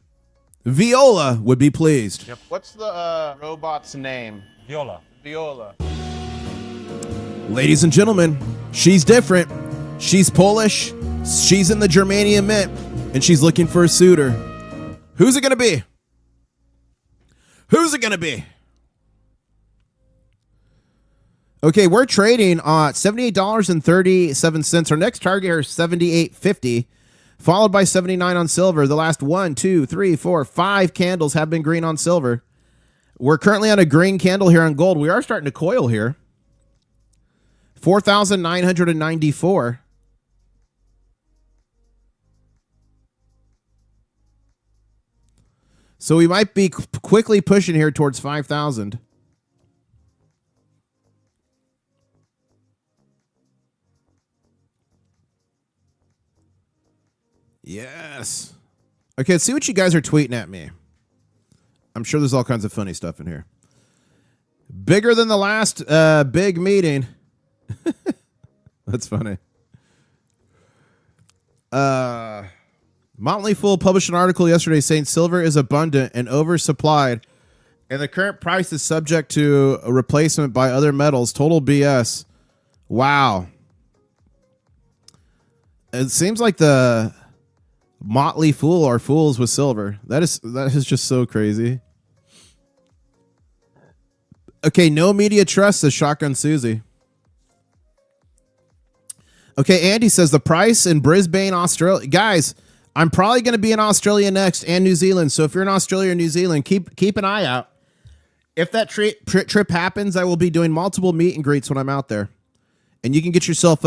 Viola would be pleased. Yep. What's the robot's name? Viola. Viola. Ladies and gentlemen, she's different. She's Polish. She's in the Germanium Mint, and she's looking for a suitor. Who's it going to be? Who's it going to be? Okay, we're trading at $78.37. Our next target here is $78.50. Followed by 79 on silver. The last 1, 2, 3, 4, 5 candles have been green on silver. We're currently on a green candle here on gold. We are starting to coil here. 4,994. So we might be quickly pushing here towards 5,000. Yes. Okay, let's see what you guys are tweeting at me. I'm sure there's all kinds of funny stuff in here. Bigger than the last big meeting. That's funny. Motley Fool published an article yesterday saying silver is abundant and oversupplied, and the current price is subject to a replacement by other metals. Total BS. Wow. It seems like the Motley Fool are fools with silver. That is just so crazy. Okay, no media trust, says Shotgun Susie. Okay, Andy says the price in Brisbane, Australia. Guys, I'm probably going to be in Australia next and New Zealand. So if you're in Australia or New Zealand, keep an eye out. If that trip happens, I will be doing multiple meet and greets when I'm out there. And you can get yourself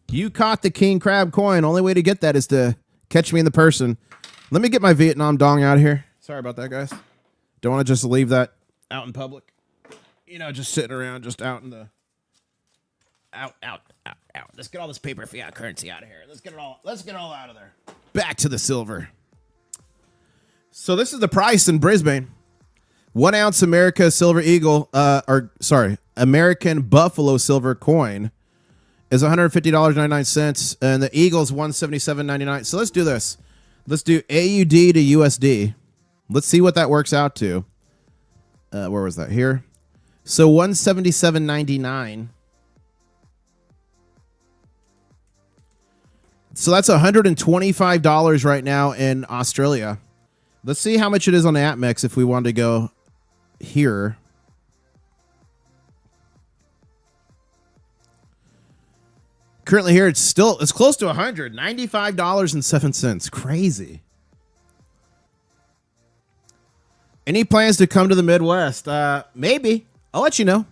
you caught the king crab coin. Only way to get that is to catch me in the person. Let me get my Vietnam dong out of here. Sorry about that, guys. Don't want to just leave that out in public. You know, just sitting around, just out in the... Out. Let's get all this paper fiat currency out of here. Let's get it all out of there. Back to the silver. So this is the price in Brisbane. 1 ounce American Buffalo silver coin is $150.99, and the Eagle's $177.99. So let's do this. Let's do AUD to USD. Let's see what that works out to. Where was that? Here. So $177.99. So that's $125 right now in Australia. Let's see how much it is on the APMEX if we want to go here. Currently here, it's close to $195.07. Crazy. Any plans to come to the Midwest? Maybe. I'll let you know.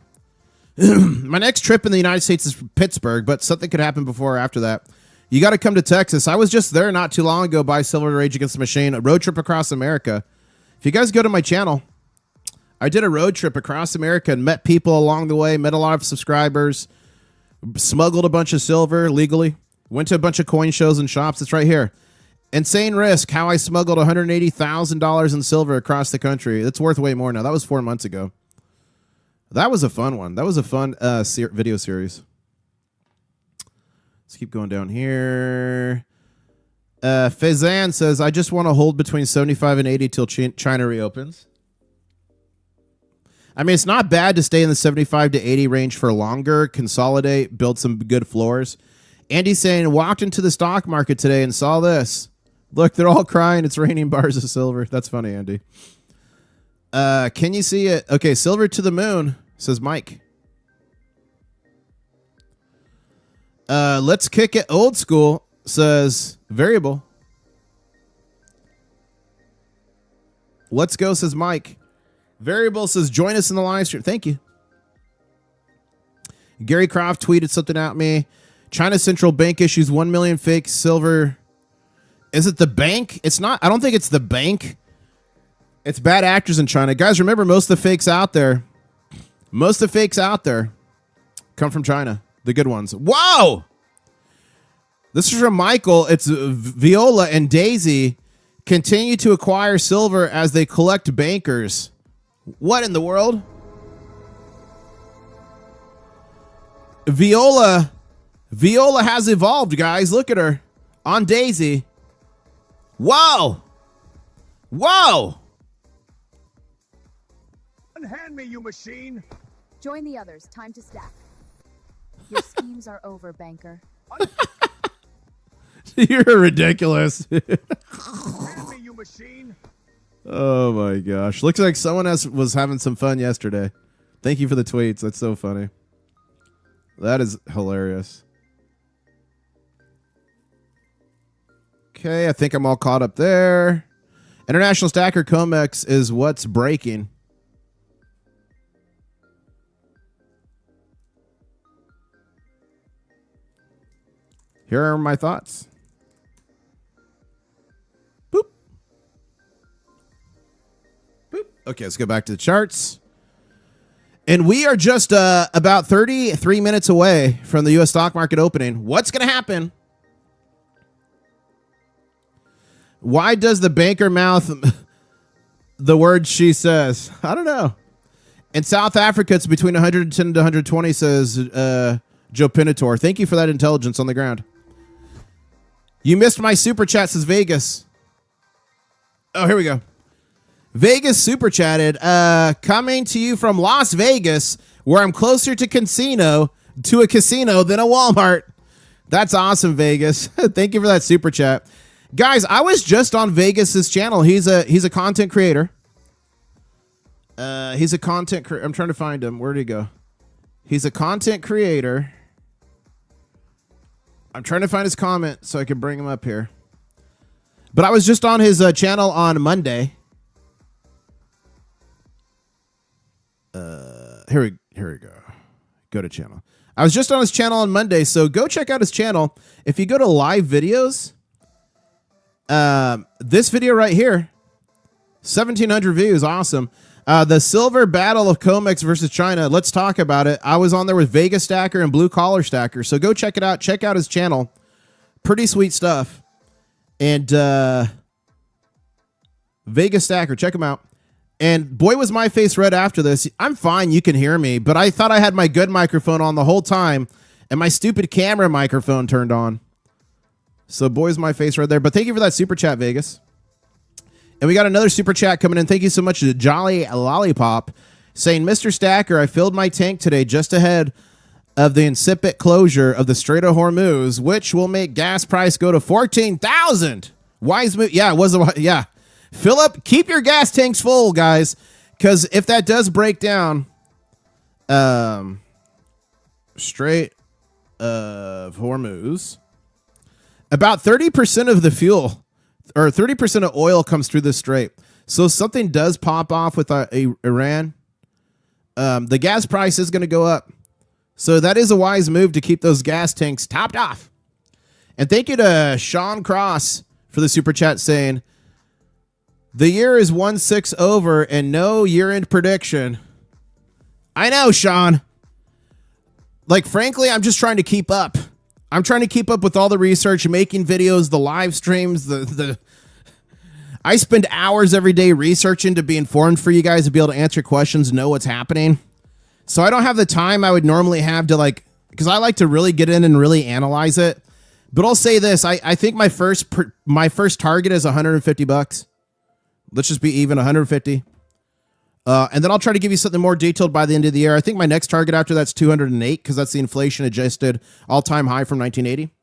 My next trip in the United States is Pittsburgh, but something could happen before or after that. You got to come to Texas. I was just there not too long ago by Silver Rage Against the Machine, a road trip across America. If you guys go to my channel, I did a road trip across America and met people along the way, met a lot of subscribers, smuggled a bunch of silver legally, went to a bunch of coin shows and shops. It's right here. Insane Risk, how I smuggled $180,000 in silver across the country. It's worth way more now. That was 4 months ago. That was a fun one. That was a fun video series. Let's keep going down here. Fazan says, I just want to hold between 75 and 80 till China reopens. I mean, it's not bad to stay in the 75 to 80 range for longer, consolidate, build some good floors. Andy's saying, walked into the stock market today and saw this. Look, they're all crying. It's raining bars of silver. That's funny, Andy. Can you see it? Okay, silver to the moon, says Mike. Let's kick it old school, says Variable. Let's go, says Mike. Variable says, join us in the live stream. Thank you. Gary Croft tweeted something at me. China Central Bank issues 1 million fake silver. Is it the bank? It's not. I don't think it's the bank. It's bad actors in China. Guys, remember, most of the fakes out there come from China. The good ones. Wow! This is from Michael. It's Viola and Daisy continue to acquire silver as they collect bankers. What in the world? Viola has evolved, guys. Look at her. On Daisy. Wow! Wow! Unhand me, you machine! Join the others. Time to stack. Your schemes are over, banker. You're ridiculous. Unhand me, you machine! Oh my gosh. Looks like someone else was having some fun yesterday. Thank you for the tweets. That's so funny. That is hilarious. Okay, I think I'm all caught up there. International Stacker COMEX is what's breaking. Here are my thoughts. Boop. Boop. Okay, let's go back to the charts. And we are just about 33 minutes away from the U.S. stock market opening. What's going to happen? Why does the banker mouth the words she says? I don't know. In South Africa, it's between 110 to 120, says Joe Pinator. Thank you for that intelligence on the ground. You missed my super chat, says Vegas. Oh, here we go. Vegas super chatted. Coming to you from Las Vegas, where I'm closer to a casino than a Walmart. That's awesome, Vegas. Thank you for that super chat. Guys, I was just on Vegas's channel. He's a content creator. He's a content creator. I'm trying to find him. Where'd he go? He's a content creator. I'm trying to find his comment so I can bring him up here. But I was just on his channel on Monday. Here we go. Go to channel. I was just on his channel on Monday, so go check out his channel. If you go to live videos, this video right here, 1,700 views, awesome. The silver battle of COMEX versus China. Let's talk about it. I was on there with SHFE and Blue Collar Stacker, so go check it out. Check out his channel. Pretty sweet stuff. And SHFE, check him out. And boy, was my face red after this. I'm fine, you can hear me, but I thought I had my good microphone on the whole time, and my stupid camera microphone turned on. So boy's my face red there. But thank you for that super chat, Vegas. And we got another super chat coming in. Thank you so much to Jolly Lollipop saying, Mr. Stacker, I filled my tank today just ahead of the incipient closure of the Strait of Hormuz, which will make gas price go to 14,000. Wise move. Yeah, it was a, yeah. Fill up, keep your gas tanks full, guys, because if that does break down, Strait of Hormuz, about 30% of the fuel or 30% of oil comes through this strait. So if something does pop off with Iran, the gas price is going to go up. So that is a wise move to keep those gas tanks topped off. And thank you to Sean Cross for the super chat saying, the year is 1/6 over and no year-end prediction. I know, Sean. Like, frankly, I'm just trying to keep up. I'm trying to keep up with all the research, making videos, the live streams, I spend hours every day researching to be informed for you guys, to be able to answer questions, know what's happening. So I don't have the time I would normally have to, like, because I like to really get in and really analyze it. But I'll say this, I think my first target is $150. Let's just be even, 150. And then I'll try to give you something more detailed by the end of the year. I think my next target after that's 208 because that's the inflation adjusted all-time high from 1980.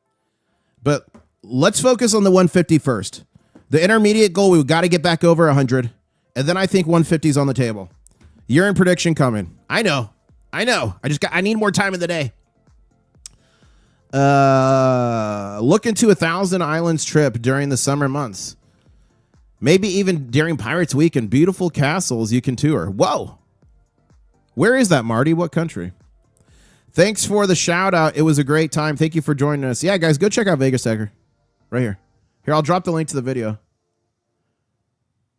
But let's focus on the 150 first. The intermediate goal, we've got to get back over 100. And then I think 150 is on the table. Year-end prediction coming. I know. I need more time in the day. Look into 1,000 Islands trip during the summer months. Maybe even during Pirates Week and beautiful castles you can tour. Whoa. Where is that, Marty? What country? Thanks for the shout out. It was a great time. Thank you for joining us. Yeah, guys, go check out SHFE. Right here. Here, I'll drop the link to the video.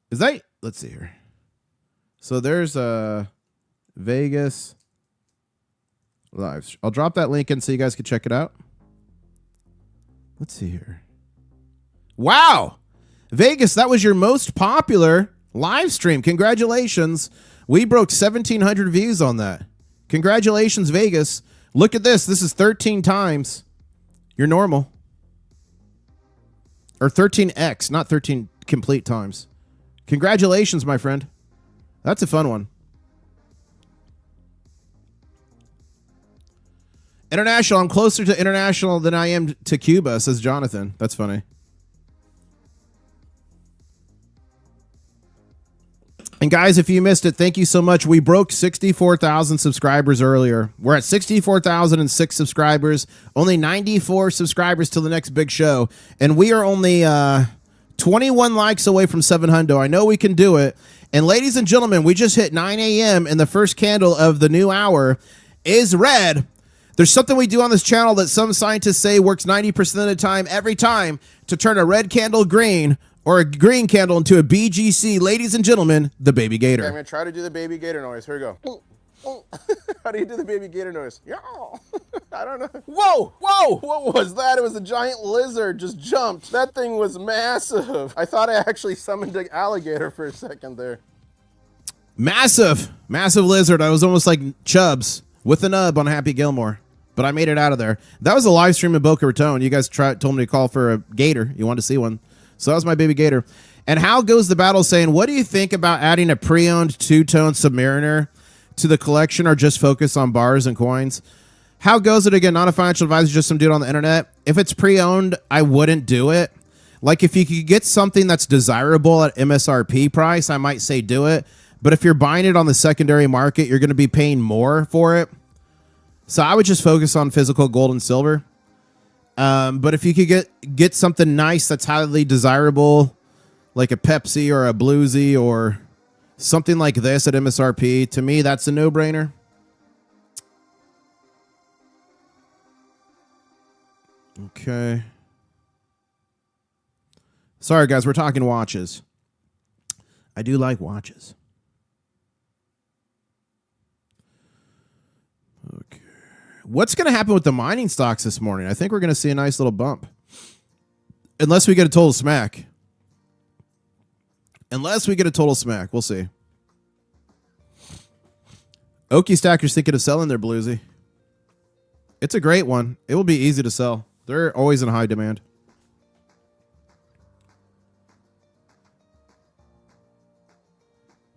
Is that? Let's see here. So there's Vegas live. I'll drop that link in so you guys can check it out. Let's see here. Wow. Vegas, that was your most popular live stream. Congratulations. We broke 1,700 views on that. Congratulations, Vegas. Look at this. This is 13 times your normal. Or 13x, not 13 complete times. Congratulations, my friend. That's a fun one. International. I'm closer to international than I am to Cuba, says Jonathan. That's funny. And guys, if you missed it, thank you so much. We broke 64,000 subscribers earlier. We're at 64,006 subscribers. Only 94 subscribers till the next big show. And we are only 21 likes away from 700. I know we can do it. And ladies and gentlemen, we just hit 9 a.m. and the first candle of the new hour is red. There's something we do on this channel that some scientists say works 90% of the time, every time, to turn a red candle green or a green candle into a BGC. Ladies and gentlemen, the baby gator. Okay, I'm going to try to do the baby gator noise. Here we go. How do you do the baby gator noise? Yeah. I don't know. Whoa, whoa, what was that? It was a giant lizard just jumped. That thing was massive. I thought I actually summoned an alligator for a second there. Massive lizard. I was almost like Chubbs with a nub on Happy Gilmore, but I made it out of there. That was a live stream in Boca Raton. You guys told me to call for a gator. You wanted to see one. So that was my baby gator. And how goes the battle saying, what do you think about adding a pre-owned two-tone Submariner to the collection or just focus on bars and coins? How goes it? Again, not a financial advisor, just some dude on the internet. If it's pre-owned, I wouldn't do it. Like if you could get something that's desirable at MSRP price, I might say do it. But if you're buying it on the secondary market, you're going to be paying more for it. So I would just focus on physical gold and silver. But if you could get something nice that's highly desirable, like a Pepsi or a Bluesy or something like this at MSRP, to me, that's a no-brainer. Okay. Sorry, guys, we're talking watches. I do like watches. Okay. What's going to happen with the mining stocks this morning? I think we're going to see a nice little bump. Unless we get a total smack. Unless we get a total smack. We'll see. Intl-Stacker's thinking of selling their Bluesy. It's a great one. It will be easy to sell. They're always in high demand.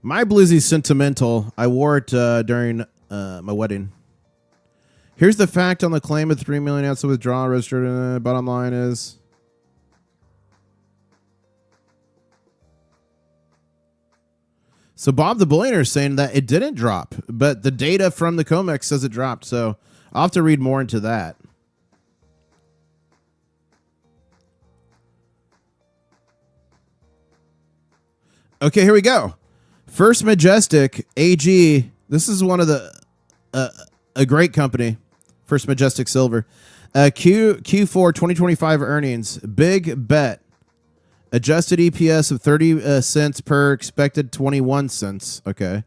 My Bluesy's sentimental. I wore it during my wedding. Here's the fact on the claim of 3 million ounces of withdrawal registered. Bottom line is... So Bob the Billionaire is saying that it didn't drop, but the data from the COMEX says it dropped. So I'll have to read more into that. Okay, here we go. First Majestic AG. This is one of the a great company. First Majestic Silver. Q4 2025 earnings. Big bet. Adjusted EPS of 30 cents per expected 21 cents. Okay.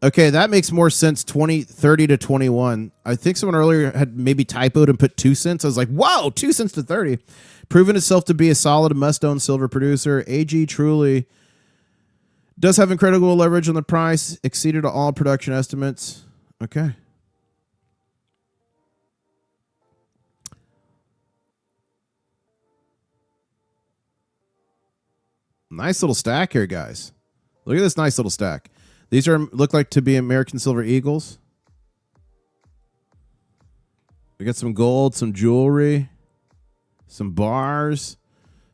Okay, that makes more sense. 30 to 21. I think someone earlier had maybe typoed and put 2 cents. I was like, whoa, 2 cents to 30. Proven itself to be a solid must-own silver producer. AG truly does have incredible leverage on the price. Exceeded all production estimates. Okay. Nice little stack here, guys. Look at this nice little stack. These look like to be American Silver Eagles. We got some gold, some jewelry, some bars.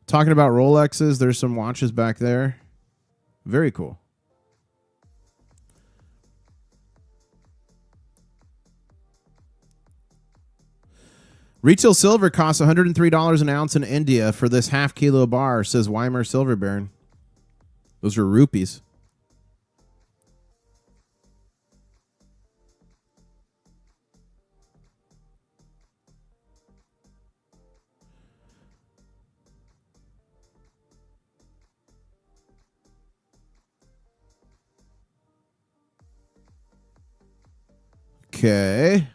Talking about Rolexes, there's some watches back there. Very cool. Retail silver costs $103 an ounce in India for this half kilo bar, says Weimar Silver Baron. Those are rupees. Okay.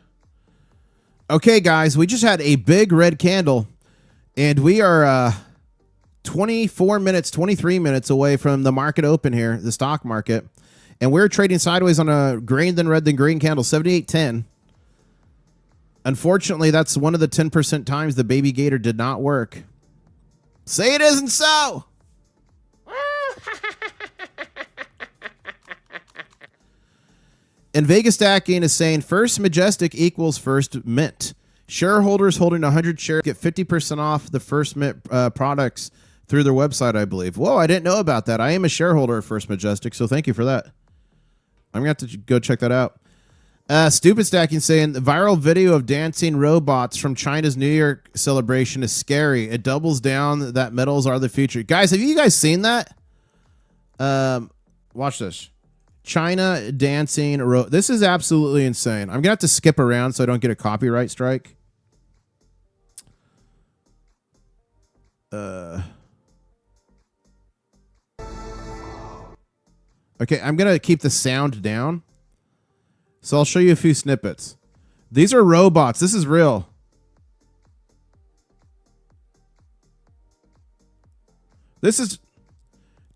Okay, guys, we just had a big red candle, and we are 24 minutes, 23 minutes away from the market open here, the stock market, and we're trading sideways on a green than red than green candle, 78.10. Unfortunately, that's one of the 10% times the baby gator did not work. Say it isn't so. And Vegas Stacking is saying First Majestic equals First Mint. Shareholders holding 100 shares get 50% off the First Mint products through their website, I believe. Whoa, I didn't know about that. I am a shareholder of First Majestic, so thank you for that. I'm going to have to go check that out. Stupid Stacking saying the viral video of dancing robots from China's New Year celebration is scary. It doubles down that metals are the future. Guys, have you guys seen that? Watch this. China dancing. This is absolutely insane. I'm going to have to skip around so I don't get a copyright strike. Okay, I'm going to keep the sound down. So I'll show you a few snippets. These are robots. This is real. This is...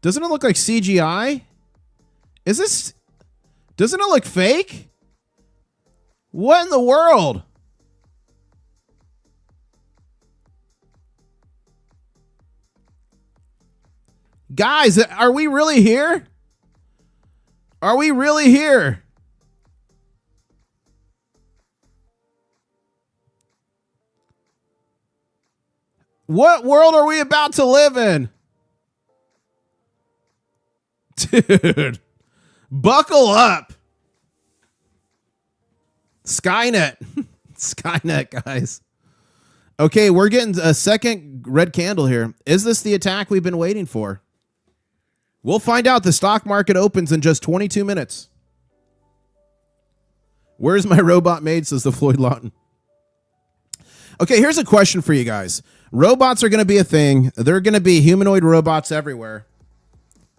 Doesn't it look like CGI? Is this... Doesn't it look fake? What in the world? Guys, are we really here? Are we really here? What world are we about to live in? Dude. Buckle up. Skynet. Skynet, guys. Okay, we're getting a second red candle here. Is this the attack we've been waiting for? We'll find out. The stock market opens in just 22 minutes. Where's my robot made, says the Floyd Lawton. Okay, here's a question for you guys. Robots are going to be a thing. There are going to be humanoid robots everywhere.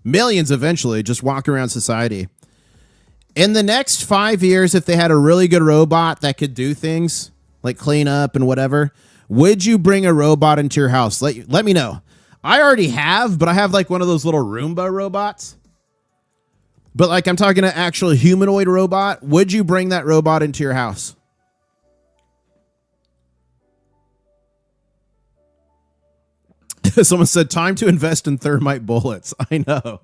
Millions eventually just walk around society. In the next 5 years, if they had a really good robot that could do things like clean up and whatever, would you bring a robot into your house? Let me know. I already have, but I have like one of those little Roomba robots. But like I'm talking an actual humanoid robot. Would you bring that robot into your house? Someone said, time to invest in thermite bullets. I know.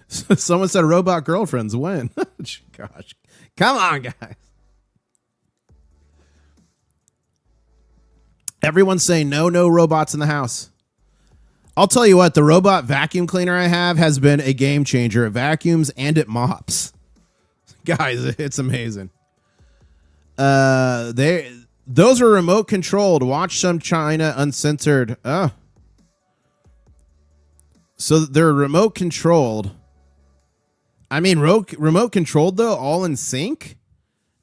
Someone said robot girlfriends. When? Gosh. Come on, guys. Everyone's saying no robots in the house. I'll tell you what, the robot vacuum cleaner I have has been a game changer. It vacuums and it mops. Guys, it's amazing. Those are remote controlled. Watch some China uncensored. Oh. So they're remote controlled. I mean, remote controlled though, all in sync?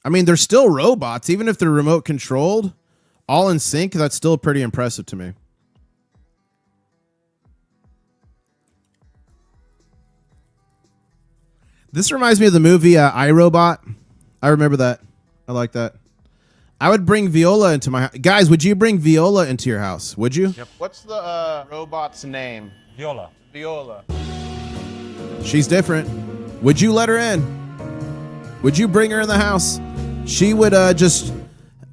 I mean, they're still robots, even if they're remote controlled. All in sync, that's still pretty impressive to me. This reminds me of the movie iRobot. I remember that. I like that. I would bring Viola into my house. Guys, would you bring Viola into your house? Would you? Yep. What's the robot's name? Viola. Viola. She's different. Would you let her in? Would you bring her in the house? She would just...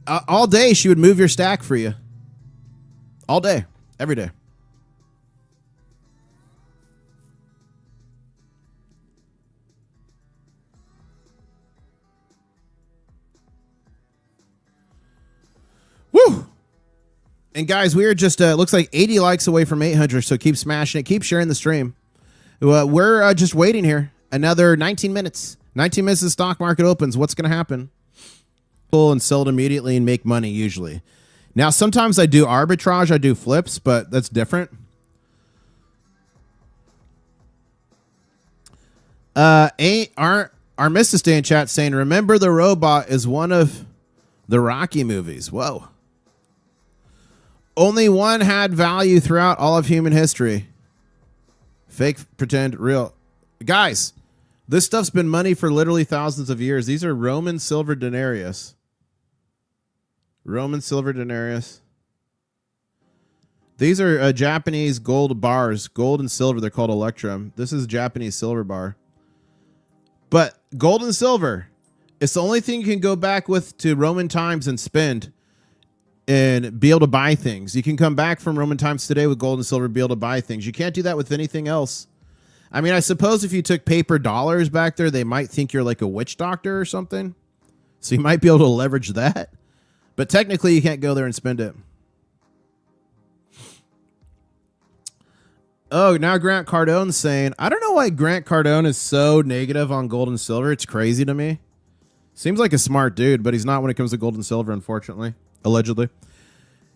all day, she would move your stack for you. All day. Every day. Woo! And guys, we are just, looks like 80 likes away from 800, so keep smashing it. Keep sharing the stream. We're just waiting here. Another 19 minutes. 19 minutes the stock market opens. What's going to happen? Pull and sell it immediately and make money usually. Now, sometimes I do arbitrage. I do flips, but that's different. Our Mrs. Day in chat saying, remember the robot is one of the Rocky movies. Whoa. Only one had value throughout all of human history. Fake, pretend, real. Guys, this stuff's been money for literally thousands of years. These are Roman silver denarius. Roman silver denarius. These are Japanese gold bars. Gold and silver. They're called electrum. This is Japanese silver bar. But gold and silver, it's the only thing you can go back with to Roman times and spend and be able to buy things. You can come back from Roman times today with gold and silver, be able to buy things. You can't do that with anything else. I mean, I suppose if you took paper dollars back there, they might think you're like a witch doctor or something. So you might be able to leverage that. But technically, you can't go there and spend it. Oh, now Grant Cardone's saying, I don't know why Grant Cardone is so negative on gold and silver. It's crazy to me. Seems like a smart dude, but he's not when it comes to gold and silver, unfortunately. Allegedly.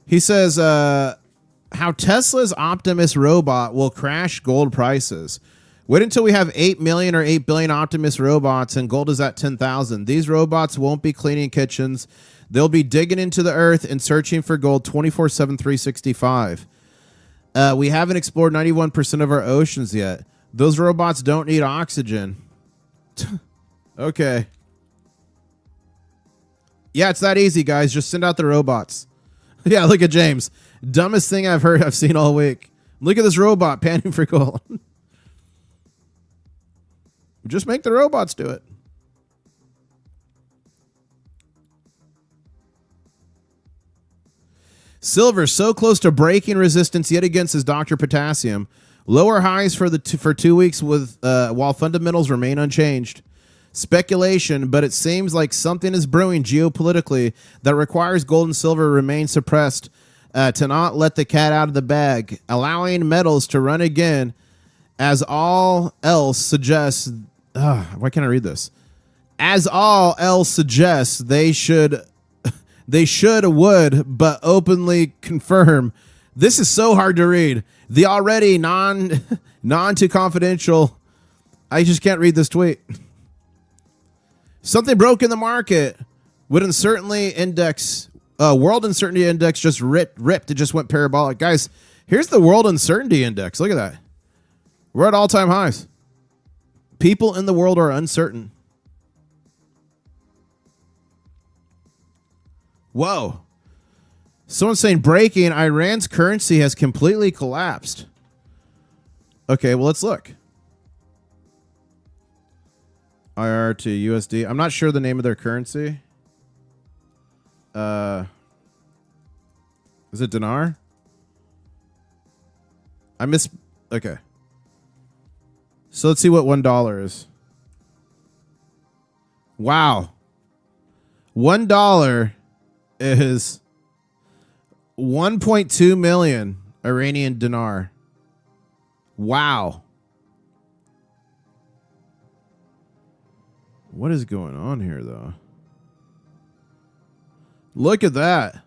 He says, how Tesla's Optimus robot will crash gold prices. Wait until we have 8 million or 8 billion Optimus robots and gold is at 10,000. These robots won't be cleaning kitchens. They'll be digging into the earth and searching for gold 24/7, 365. We haven't explored 91% of our oceans yet. Those robots don't need oxygen. Okay. Yeah, it's that easy, guys. Just send out the robots. Yeah, look at James. Dumbest thing I've seen all week. Look at this robot panning for gold. Just make the robots do it. Silver so close to breaking resistance yet again, says Dr. Potassium. Lower highs for 2 weeks with while fundamentals remain unchanged. Speculation, but it seems like something is brewing geopolitically that requires gold and silver remain suppressed to not let the cat out of the bag, allowing metals to run again As all else suggests, why can't I read this? As all else suggests, they should, would, but openly confirm. This is so hard to read. The already non to confidential. I just can't read this tweet. Something broke in the market. Would uncertainty index, world uncertainty index just ripped. It just went parabolic. Guys, here's the world uncertainty index. Look at that. We're at all-time highs. People in the world are uncertain. Whoa. Someone's saying breaking. Iran's currency has completely collapsed. Okay, well, let's look. IR to USD. I'm not sure the name of their currency. Is it dinar? Okay. So let's see what $1 is. Wow. $1 is 1.2 million Iranian dinar. Wow. What is going on here, though? Look at that.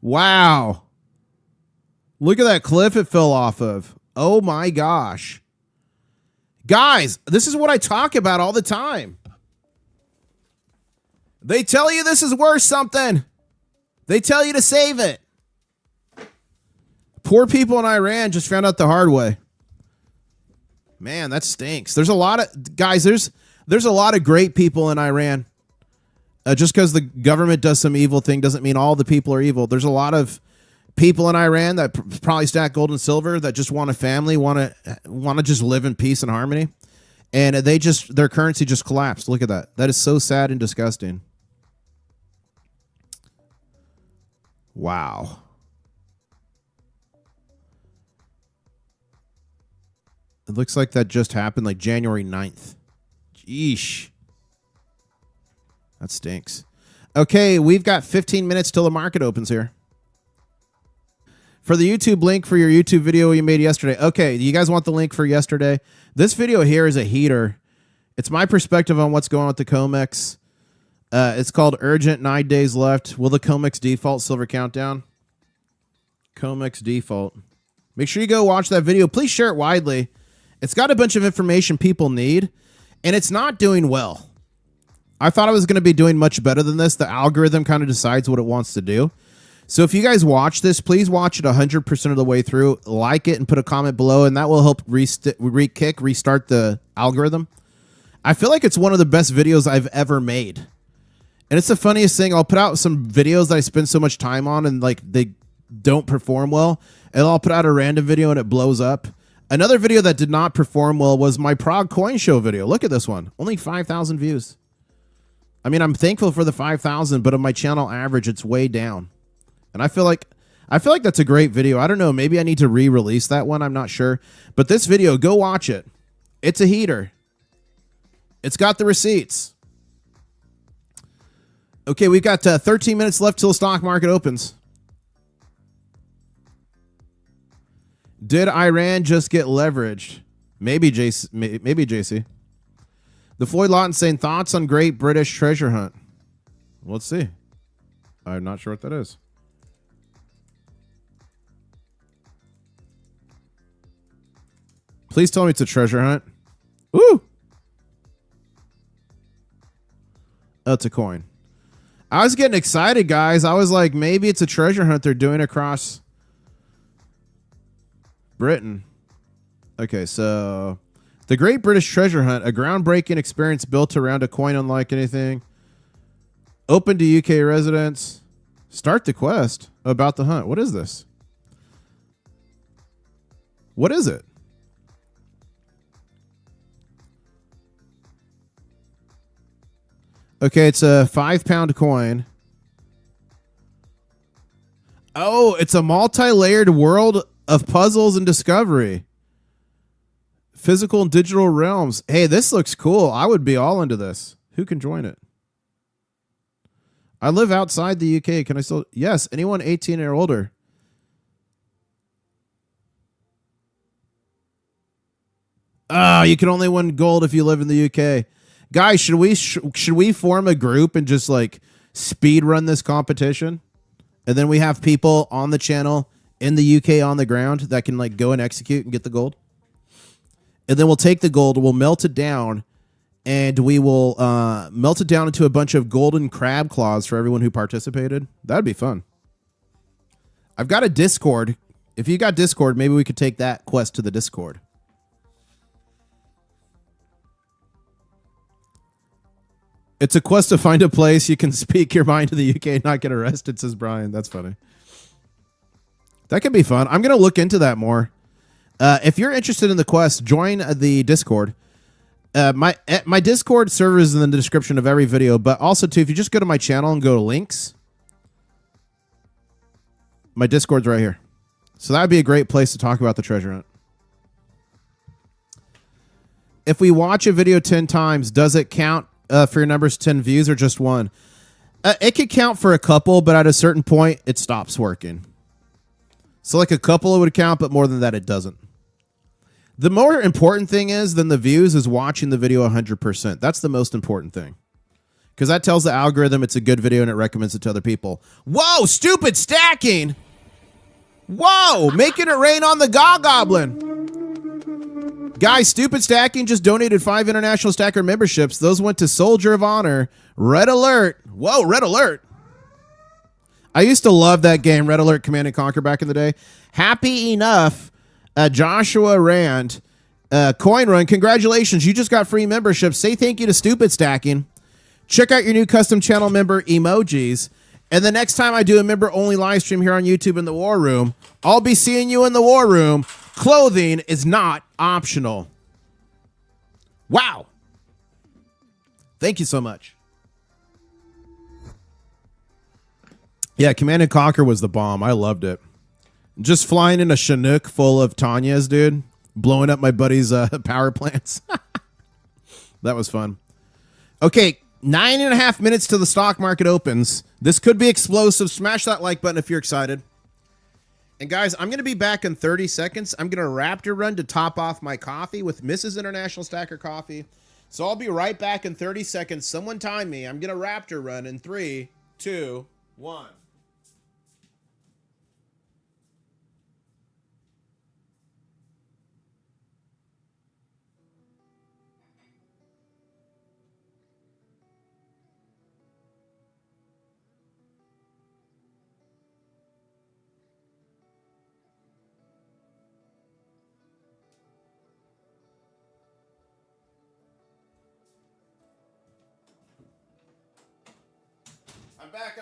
Wow. Look at that cliff it fell off of. Oh my gosh. Guys, this is what I talk about all the time. They tell you this is worth something. They tell you to save it. Poor people in Iran just found out the hard way. Man, that stinks. There's a lot of guys, there's a lot of great people in Iran. Just because the government does some evil thing doesn't mean all the people are evil. There's a lot of people in Iran that probably stack gold and silver that just want a family, want to just live in peace and harmony. And their currency just collapsed. Look at that. That is so sad and disgusting. Wow. It looks like that just happened like January 9th. Yeesh. That stinks. Okay, we've got 15 minutes till the market opens here. For the YouTube link for your YouTube video you made yesterday. Okay, you guys want the link for yesterday? This video here is a heater. It's my perspective on what's going on with the COMEX. It's called Urgent 9 Days Left. Will the COMEX default silver countdown? COMEX default. Make sure you go watch that video. Please share it widely. It's got a bunch of information people need, and it's not doing well. I thought I was going to be doing much better than this. The algorithm kind of decides what it wants to do. So if you guys watch this, please watch it 100% of the way through. Like it and put a comment below, and that will help restart the algorithm. I feel like it's one of the best videos I've ever made. And it's the funniest thing. I'll put out some videos that I spend so much time on and like they don't perform well. And I'll put out a random video and it blows up. Another video that did not perform well was my Prague Coin Show video. Look at this one. Only 5,000 views. I mean, I'm thankful for the 5,000, but on my channel average, it's way down. And I feel like that's a great video. I don't know. Maybe I need to re-release that one. I'm not sure. But this video, go watch it. It's a heater. It's got the receipts. Okay, we've got 13 minutes left till the stock market opens. Did Iran just get leveraged? Maybe, JC. The Floyd Lawton saying, thoughts on Great British Treasure Hunt? Let's see. I'm not sure what that is. Please tell me it's a treasure hunt. Ooh. Oh, it's a coin. I was getting excited, guys. I was like, maybe it's a treasure hunt they're doing across Britain. Okay, so the Great British Treasure Hunt, a groundbreaking experience built around a coin unlike anything. Open to UK residents. Start the quest about the hunt. What is this? What is it? Okay, it's a 5-pound coin. Oh, it's a multi-layered world of puzzles and discovery. Physical and digital realms. Hey, this looks cool. I would be all into this. Who can join it? I live outside the UK. Can I still? Yes, anyone 18 or older. Oh, you can only win gold if you live in the UK. Guys, should we form a group and just like speed run this competition? And then we have people on the channel in the UK on the ground that can like go and execute and get the gold. And then we'll take the gold, we'll melt it down, and we will melt it down into a bunch of golden crab claws for everyone who participated. That'd be fun. I've got a Discord. If you got Discord, maybe we could take that quest to the Discord. It's a quest to find a place you can speak your mind to the UK and not get arrested, says Brian. That's funny. That could be fun. I'm going to look into that more. If you're interested in the quest, join the Discord. My Discord server is in the description of every video, but also, too, if you just go to my channel and go to links, my Discord's right here. So that would be a great place to talk about the treasure hunt. If we watch a video 10 times, does it count for your numbers 10 views or just one? It could count for a couple, but at a certain point, it stops working. So like a couple it would count, but more than that, it doesn't. The more important thing is than the views is watching the video 100%. That's the most important thing. Because that tells the algorithm it's a good video and it recommends it to other people. Whoa, stupid stacking! Whoa, making it rain on the Goblin. Guys, stupid stacking just donated 5 international stacker memberships. Those went to Soldier of Honor. Red Alert. Whoa, Red Alert. I used to love that game, Red Alert Command & Conquer, back in the day. Happy enough, Joshua Rand, Coin Run, congratulations. You just got free membership. Say thank you to Stupid Stacking. Check out your new custom channel member emojis. And the next time I do a member-only live stream here on YouTube in the War Room, I'll be seeing you in the War Room. Clothing is not optional. Wow. Thank you so much. Yeah, Command & Conquer was the bomb. I loved it. Just flying in a Chinook full of Tanyas, dude. Blowing up my buddy's power plants. That was fun. Okay, 9.5 minutes till the stock market opens. This could be explosive. Smash that like button if you're excited. And guys, I'm going to be back in 30 seconds. I'm going to Raptor run to top off my coffee with Mrs. International Stacker Coffee. So I'll be right back in 30 seconds. Someone time me. I'm going to Raptor run in 3, 2, 1. I'm back.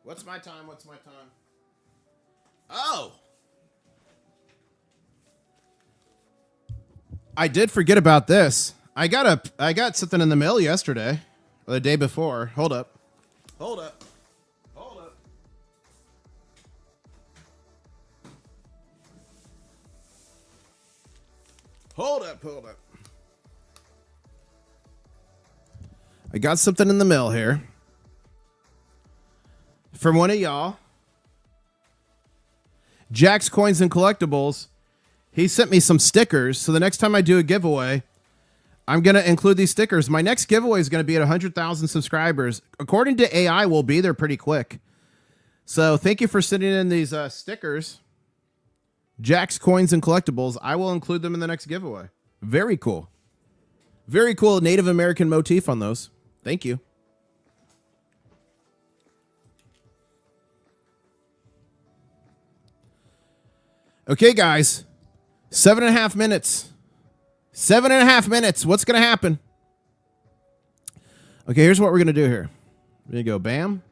What's my time? Oh! I did forget about this. I got something in the mail yesterday. Or the day before. Hold up. I got something in the mail here from one of y'all. Jack's Coins and Collectibles. He sent me some stickers. So the next time I do a giveaway, I'm going to include these stickers. My next giveaway is going to be at 100,000 subscribers. According to AI, we'll be there pretty quick. So thank you for sending in these stickers. Jack's Coins and Collectibles. I will include them in the next giveaway. Very cool. Very cool Native American motif on those. Thank you. Okay, guys. 7.5 minutes. 7.5 minutes. What's going to happen? Okay, here's what we're going to do here. We're going to go bam.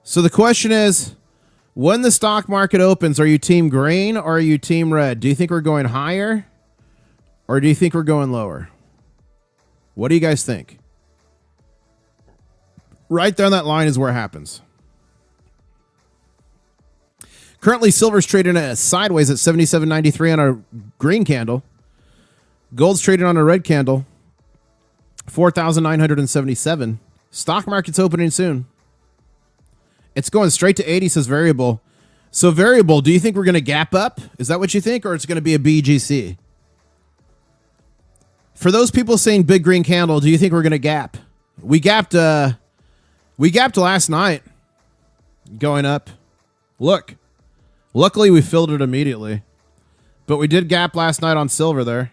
So the question is, when the stock market opens, are you team green or are you team red? Do you think we're going higher or do you think we're going lower? What do you guys think? Right there on that line is where it happens. Currently, silver's trading sideways at 77.93 on a green candle. Gold's trading on a red candle, 4,977. Stock market's opening soon. It's going straight to 80, says Variable. So variable, do you think we're going to gap up? Is that what you think? Or it's going to be a BGC? For those people saying big green candle, do you think we're going to gap? We gapped last night going up. Look, luckily we filled it immediately, but we did gap last night on silver there.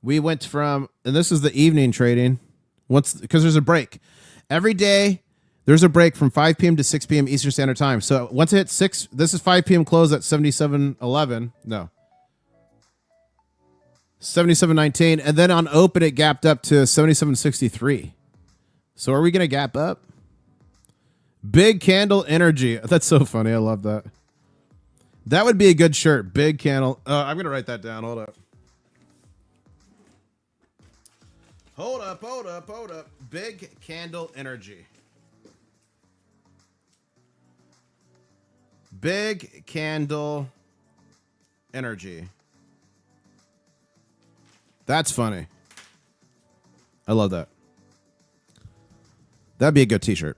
We went from, and this is the evening trading because there's a break every day. There's a break from 5 p.m. to 6 p.m. Eastern Standard Time. So once it hits 6, this is 5 p.m. close at 77.11. No. 77.19. And then on open, it gapped up to 77.63. So are we going to gap up? Big candle energy. That's so funny. I love that. That would be a good shirt. Big candle. I'm going to write that down. Hold up. Hold up. Big candle energy. Big candle energy. That's funny. I love that. That'd be a good t-shirt.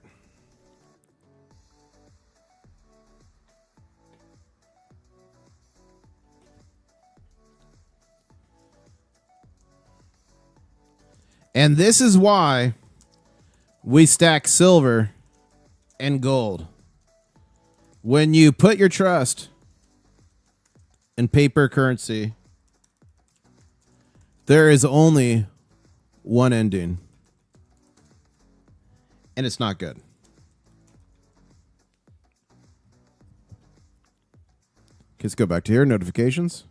And this is why we stack silver and gold. When you put your trust in paper currency, there is only one ending. And it's not good. Okay, let's go back to here. Notifications.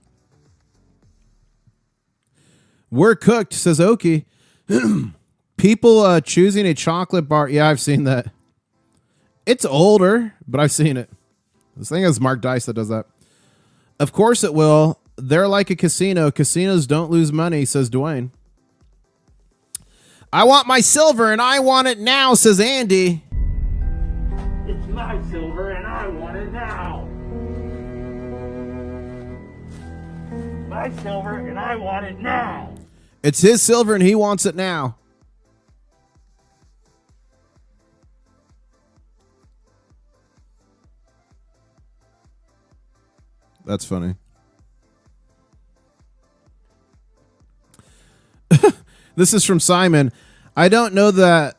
We're cooked, says Oki. People choosing a chocolate bar. Yeah, I've seen that. It's older, but I've seen it. This thing is Mark Dice that does that. Of course it will. They're like a casino. Casinos don't lose money, says Dwayne. I want my silver and I want it now, says Andy. It's my silver and I want it now. My silver and I want it now. It's his silver and he wants it now. That's funny. This is from Simon. I don't know that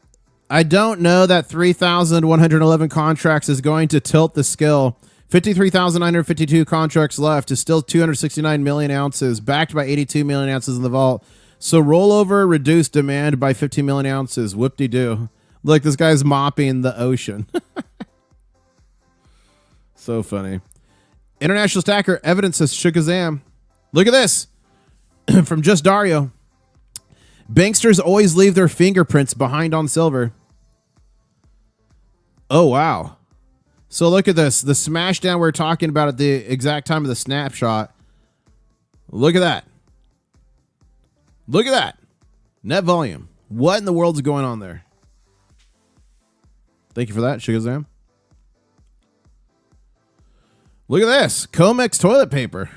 3,111 contracts is going to tilt the scale. 53,952 contracts left is still 269 million ounces, backed by 82 million ounces in the vault. So rollover reduced demand by 15 million ounces. Whoop-de-doo. Look, this guy's mopping the ocean. So funny. International Stacker evidence says Shukazam. Look at this. From Just Dario. Banksters always leave their fingerprints behind on silver. Oh, wow. So look at this. The smash down we're talking about at the exact time of the snapshot. Look at that. Look at that. Net volume. What in the world's going on there? Thank you for that, Shugazam. Look at this. COMEX toilet paper.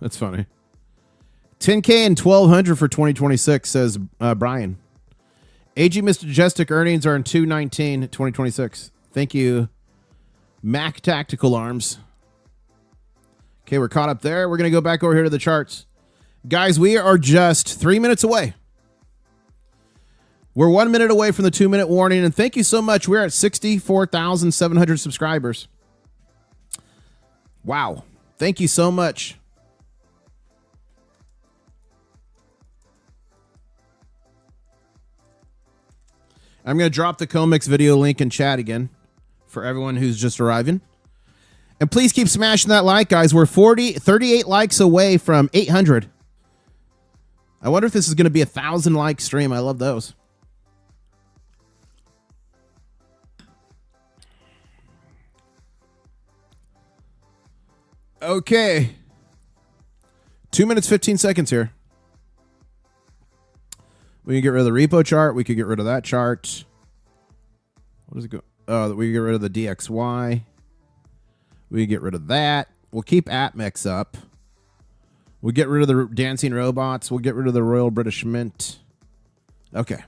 That's funny. 10K and 1,200 for 2026, says Brian. AG Mr. Majestic earnings are in 2/19, 2026. Thank you, Mac Tactical Arms. Okay, we're caught up there. We're going to go back over here to the charts. Guys, we are just 3 minutes away. We're 1 minute away from the 2-minute warning, and thank you so much. We're at 64,700 subscribers. Wow. Thank you so much. I'm going to drop the COMEX video link in chat again for everyone who's just arriving. And please keep smashing that like, guys. We're 38 likes away from 800. I wonder if this is going to be a 1,000 like stream. I love those. Okay. 2 minutes, 15 seconds here. We can get rid of the repo chart. We could get rid of that chart. What does it go? Oh, we can get rid of the DXY. We can get rid of that. We'll keep APMEX up. We'll get rid of the dancing robots. We'll get rid of the Royal British Mint. Okay.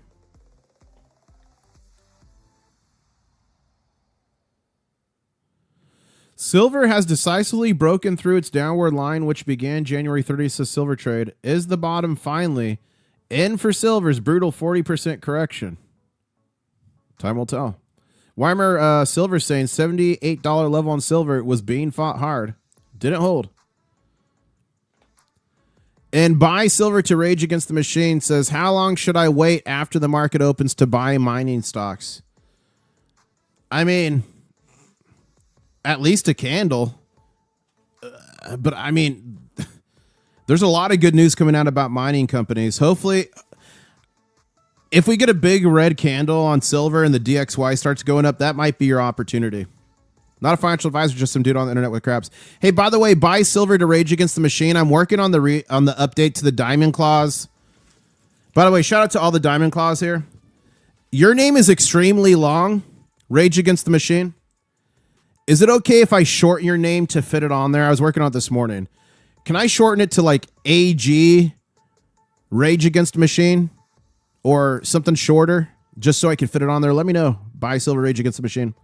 Silver has decisively broken through its downward line, which began January 30th, says Silver Trade. Is the bottom finally in for Silver's brutal 40% correction? Time will tell. Weimer Silver saying $78 level on silver was being fought hard. Didn't hold. And buy silver to rage against the machine says, how long should I wait after the market opens to buy mining stocks? I mean, at least a candle. But I mean, there's a lot of good news coming out about mining companies. Hopefully, if we get a big red candle on silver and the DXY starts going up, that might be your opportunity. Not a financial advisor, just some dude on the internet with craps. Hey, by the way, buy silver to rage against the machine. I'm working on the update to the diamond clause. By the way, shout out to all the diamond clause here. Your name is extremely long. Rage against the machine. Is it okay if I shorten your name to fit it on there? I was working on it this morning. Can I shorten it to like AG Rage Against the Machine or something shorter just so I can fit it on there? Let me know. Buy silver Rage Against the Machine.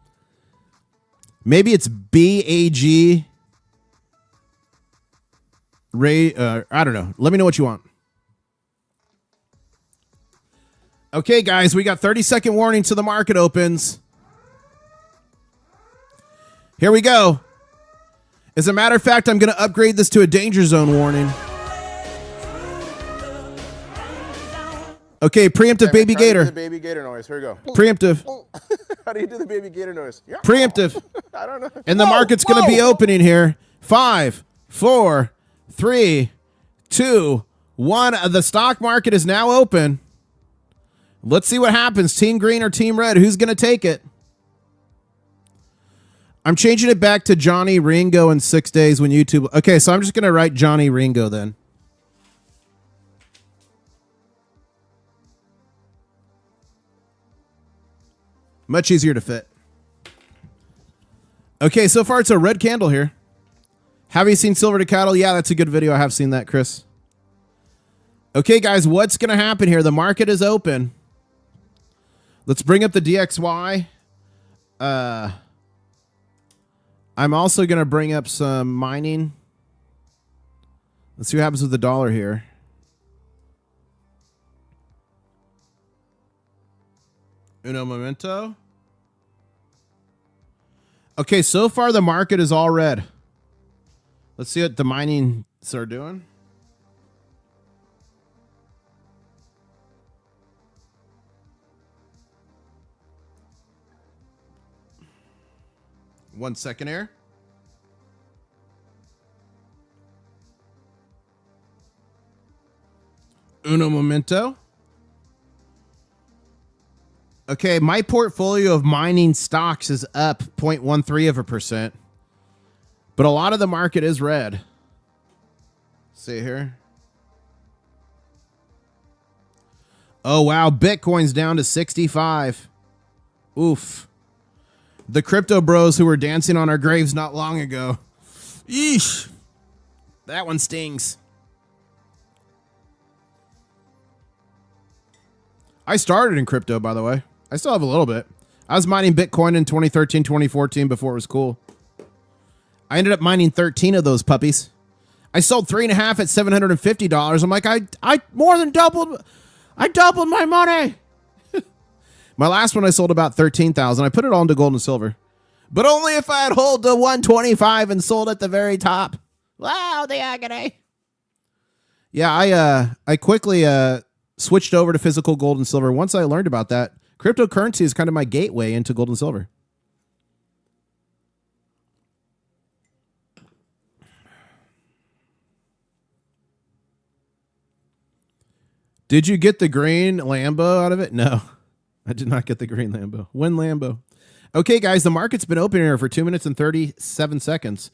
Maybe it's BAG Ray. I don't know. Let me know what you want. Okay, guys, we got 30-second warning till the market opens. Here we go. As a matter of fact, I'm going to upgrade this to a danger zone warning. Okay, preemptive baby gator. The baby gator noise. Here we go. Preemptive. How do you do the baby gator noise? Yeah. Preemptive. I don't know. And the market's going to be opening here. 5, 4, 3, 2, 1. The stock market is now open. Let's see what happens. Team green or team red? Who's going to take it? I'm changing it back to Johnny Ringo in 6 days when YouTube. Okay, so I'm just going to write Johnny Ringo then. Much easier to fit. Okay, so far it's a red candle here. Have you seen Silver to Cattle? Yeah, that's a good video. I have seen that, Chris. Okay, guys, what's going to happen here? The market is open. Let's bring up the DXY. I'm also going to bring up some mining. Let's see what happens with the dollar here. Uno momento. Okay, so far the market is all red. Let's see what the minings are doing. One second here. Uno momento. Okay, my portfolio of mining stocks is up 0.13%. But a lot of the market is red. See here. Oh, wow. Bitcoin's down to 65. Oof. The crypto bros who were dancing on our graves not long ago. Eesh. That one stings. I started in crypto, by the way. I still have a little bit. I was mining Bitcoin in 2013, 2014 before it was cool. I ended up mining 13 of those puppies. I sold 3.5 at $750. I'm like, I more than doubled. I doubled my money. My last one I sold about 13,000. I put it all into gold and silver. But only if I had hold to 125 and sold at the very top. Wow, the agony. Yeah, I quickly switched over to physical gold and silver. Once I learned about that, cryptocurrency is kind of my gateway into gold and silver. Did you get the green Lambo out of it? No, I did not get the green Lambo. When Lambo? Okay, guys, the market's been open here for 2 minutes and 37 seconds.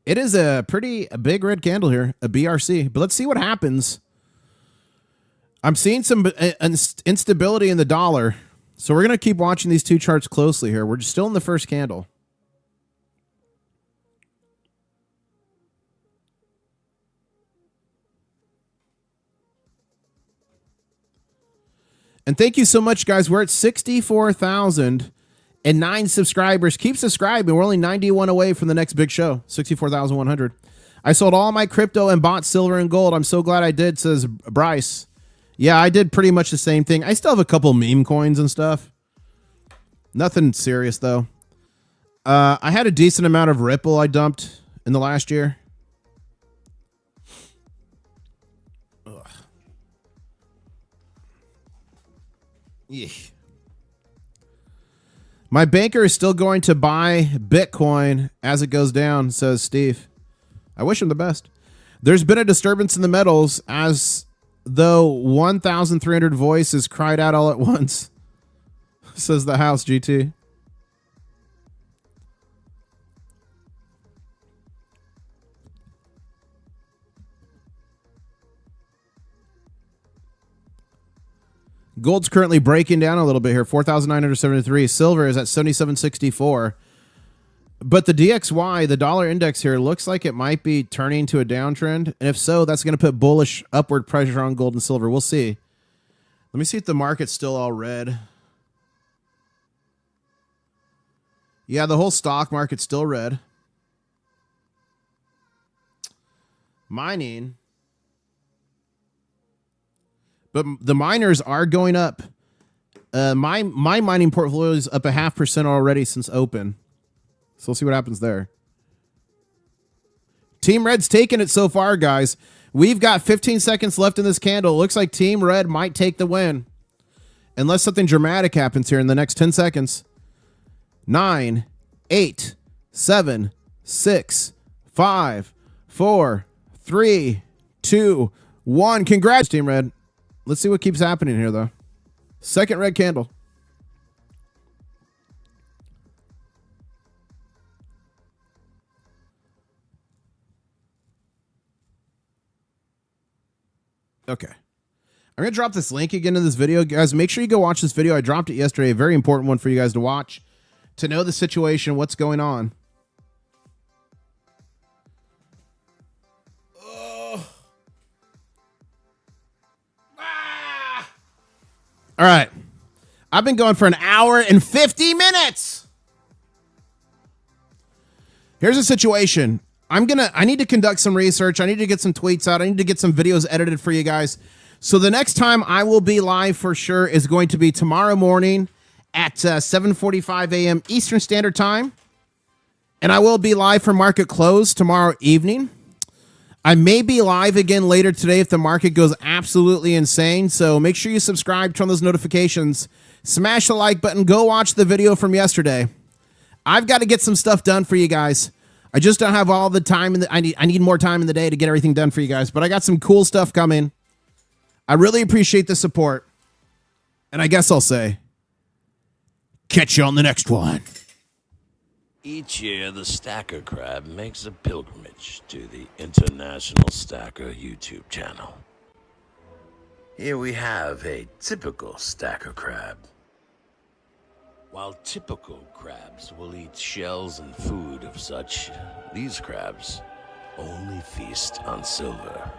It is a big red candle here, a BRC. But let's see what happens. I'm seeing some instability in the dollar. So we're going to keep watching these two charts closely here. We're still in the first candle. And thank you so much, guys. We're at 64,000 and 9 subscribers. Keep subscribing. We're only 91 away from the next big show, 64,100. I sold all my crypto and bought silver and gold. I'm so glad I did, says Bryce. Yeah, I did pretty much the same thing. I still have a couple meme coins and stuff. Nothing serious, though. I had a decent amount of Ripple I dumped in the last year. Ugh. Yeah. My banker is still going to buy Bitcoin as it goes down, says Steve. I wish him the best. There's been a disturbance in the metals as though 1,300 voices cried out all at once, says the house GT. Gold's currently breaking down a little bit here, 4,973. Silver is at 77.64. But the DXY, the dollar index here, looks like it might be turning to a downtrend. And if so, that's going to put bullish upward pressure on gold and silver. We'll see. Let me see if the market's still all red. Yeah, the whole stock market's still red. Mining. But the miners are going up. My mining portfolio is up 0.5% already since open. So we'll see what happens there. Team Red's taking it so far, guys. We've got 15 seconds left in this candle. It looks like Team Red might take the win. Unless something dramatic happens here in the next 10 seconds. 9, 8, 7, 6, 5, 4, 3, 2, 1. Congrats, Team Red. Let's see what keeps happening here, though. Second red candle. Okay. I'm going to drop this link again in this video. Guys, make sure you go watch this video. I dropped it yesterday. A very important one for you guys to watch. To know the situation, what's going on. All right. I've been going for an hour and 50 minutes. Here's the situation. I need to conduct some research. I need to get some tweets out. I need to get some videos edited for you guys. So the next time I will be live for sure is going to be tomorrow morning at 7:45 a.m. Eastern Standard Time. And I will be live for market close tomorrow evening. I may be live again later today if the market goes absolutely insane. So make sure you subscribe, turn on those notifications, smash the like button, go watch the video from yesterday. I've got to get some stuff done for you guys. I just don't have all the time. I need more time in the day to get everything done for you guys. But I got some cool stuff coming. I really appreciate the support. And I guess I'll say, catch you on the next one. Each year, the Stacker Crab makes a pilgrimage to the International Stacker YouTube channel. Here we have a typical Stacker Crab. While typical crabs will eat shells and food of such, these crabs only feast on silver.